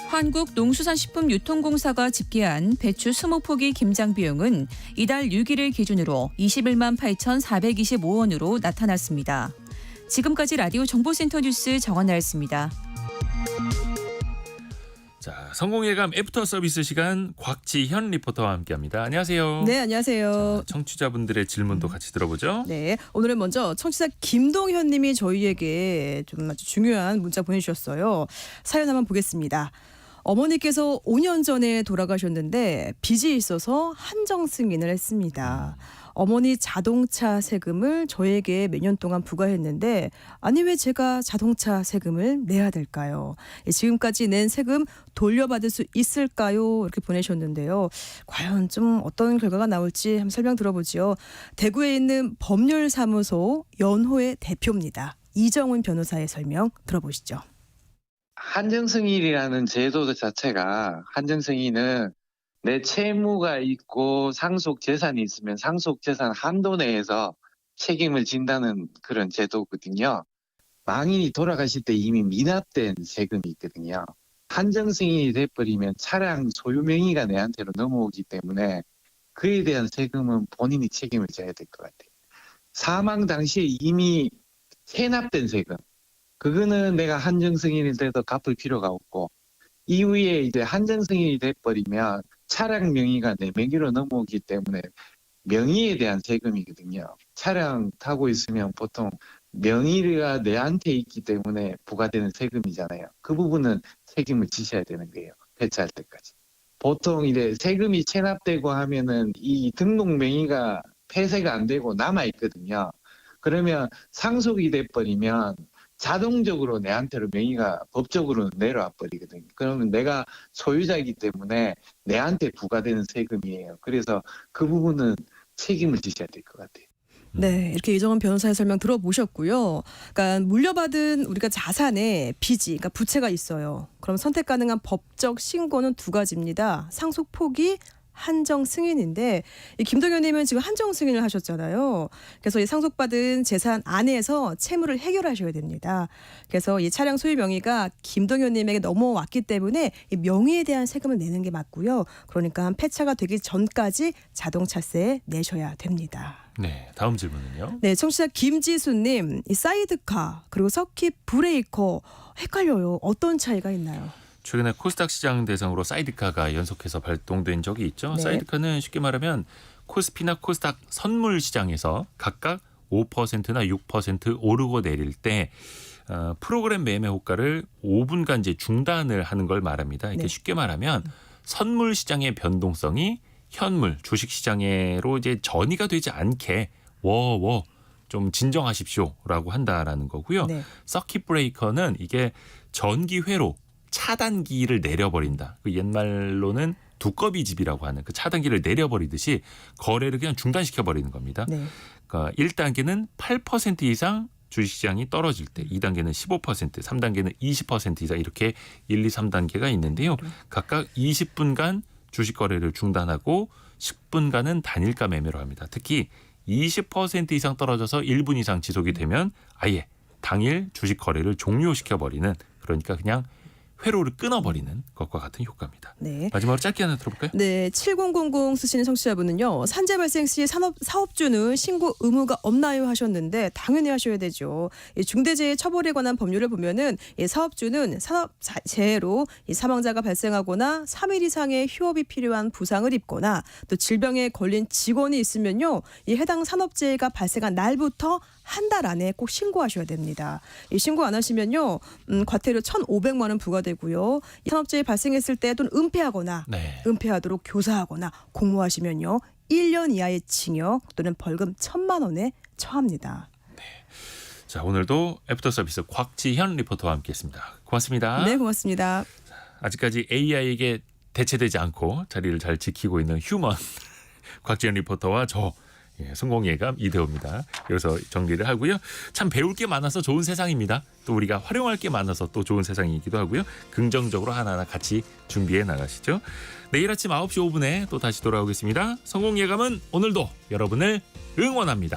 한국농수산식품유통공사가 집계한 배추 20포기 김장 비용은 이달 6일을 기준으로 21만 8,425원으로 나타났습니다. 지금까지 라디오 정보센터 뉴스 정원나였습니다. 자, 성공예감 애프터 서비스 시간 곽지현 리포터와 함께합니다. 안녕하세요. 네, 안녕하세요. 자, 청취자분들의 질문도 같이 들어보죠. 네, 오늘은 먼저 청취자 김동현 님이 저희에게 좀 아주 중요한 문자 보내주셨어요. 사연 한번 보겠습니다. 어머니께서 5년 전에 돌아가셨는데 빚이 있어서 한정 승인을 했습니다. 어머니 자동차 세금을 저에게 몇 년 동안 부과했는데 아니 왜 제가 자동차 세금을 내야 될까요? 지금까지 낸 세금 돌려받을 수 있을까요? 이렇게 보내셨는데요. 과연 좀 어떤 결과가 나올지 한번 설명 들어보죠. 대구에 있는 법률사무소 연호의 대표입니다. 이정훈 변호사의 설명 들어보시죠. 한정승인이라는 제도 자체가 한정승인은 내 채무가 있고 상속재산이 있으면 상속재산 한도 내에서 책임을 진다는 그런 제도거든요. 망인이 돌아가실 때 이미 미납된 세금이 있거든요. 한정승인이 돼버리면 차량 소유 명의가 내한테로 넘어오기 때문에 그에 대한 세금은 본인이 책임을 져야 될 것 같아요. 사망 당시에 이미 체납된 세금. 그거는 내가 한정 승인이 돼도 갚을 필요가 없고 이후에 이제 한정 승인이 돼버리면 차량 명의가 내 명의로 넘어오기 때문에 명의에 대한 세금이거든요. 차량 타고 있으면 보통 명의가 내한테 있기 때문에 부과되는 세금이잖아요. 그 부분은 책임을 지셔야 되는 거예요. 폐차할 때까지. 보통 이제 세금이 체납되고 하면은 이 등록 명의가 폐쇄가 안 되고 남아 있거든요. 그러면 상속이 돼버리면 자동적으로 내한테로 명의가 법적으로 내려와 버리거든요. 그러면 내가 소유자이기 때문에 내한테 부과되는 세금이에요. 그래서 그 부분은 책임을 지셔야 될 것 같아요. 네, 이렇게 이정원 변호사의 설명 들어보셨고요. 그러니까 물려받은 우리가 자산에 빚이, 그러니까 부채가 있어요. 그럼 선택 가능한 법적 신고는 두 가지입니다. 상속 포기, 한정 승인인데 이 김동현님은 지금 한정 승인을 하셨잖아요. 그래서 이 상속받은 재산 안에서 채무를 해결하셔야 됩니다. 그래서 이 차량 소유 명의가 김동현님에게 넘어왔기 때문에 이 명의에 대한 세금을 내는 게 맞고요. 그러니까 폐차가 되기 전까지 자동차세 내셔야 됩니다. 네, 다음 질문은요. 네, 청취자 김지수님, 이 사이드카 그리고 서킷 브레이커 헷갈려요. 어떤 차이가 있나요? 최근에 코스닥 시장 대상으로 사이드카가 연속해서 발동된 적이 있죠. 네. 사이드카는 쉽게 말하면 코스피나 코스닥 선물 시장에서 각각 5%나 6% 오르고 내릴 때 프로그램 매매 호가를 5분간 이제 중단을 하는 걸 말합니다. 이게 네. 쉽게 말하면 선물 시장의 변동성이 현물 주식 시장으로 이제 전이가 되지 않게 좀 진정하십시오라고 한다라는 거고요. 네. 서킷 브레이커는 이게 전기회로 차단기를 내려버린다. 그 옛말로는 두꺼비집이라고 하는 그 차단기를 내려버리듯이 거래를 그냥 중단시켜버리는 겁니다. 네. 그러니까 1단계는 8% 이상 주식시장이 떨어질 때 2단계는 15%, 3단계는 20% 이상 이렇게 1, 2, 3단계가 있는데요. 각각 20분간 주식 거래를 중단하고 10분간은 단일가 매매로 합니다. 특히 20% 이상 떨어져서 1분 이상 지속이 되면 아예 당일 주식 거래를 종료시켜버리는 그러니까 그냥 회로를 끊어버리는 것과 같은 효과입니다. 네. 마지막으로 짧게 하나 들어볼까요? 네, 7000 쓰시는 청취자분은요. 산재 발생 시 사업주는 신고 의무가 없나요 하셨는데 당연히 하셔야 되죠. 이 중대재해 처벌에 관한 법률을 보면은 이 사업주는 산업재해로 이 사망자가 발생하거나 3일 이상의 휴업이 필요한 부상을 입거나 또 질병에 걸린 직원이 있으면요. 이 해당 산업재해가 발생한 날부터 한 달 안에 꼭 신고하셔야 됩니다. 이 신고 안 하시면요. 과태료 1,500만 원 부과되고요. 이 산업재해 발생했을 때 또는 은폐하거나 네. 은폐하도록 교사하거나 공모하시면요. 1년 이하의 징역 또는 벌금 1,000만 원에 처합니다. 자, 오늘도 애프터 서비스 곽지현 리포터와 함께했습니다. 고맙습니다. 네, 고맙습니다. 아직까지 AI에게 대체되지 않고 자리를 잘 지키고 있는 휴먼 곽지현 리포터와 저 성공예감 이대호입니다. 여기서 정리를 하고요. 참 배울 게 많아서 좋은 세상입니다. 또 우리가 활용할 게 많아서 또 좋은 세상이기도 하고요. 긍정적으로 하나하나 같이 준비해 나가시죠. 내일 아침 9시 5분에 또 다시 돌아오겠습니다. 성공예감은 오늘도 여러분을 응원합니다.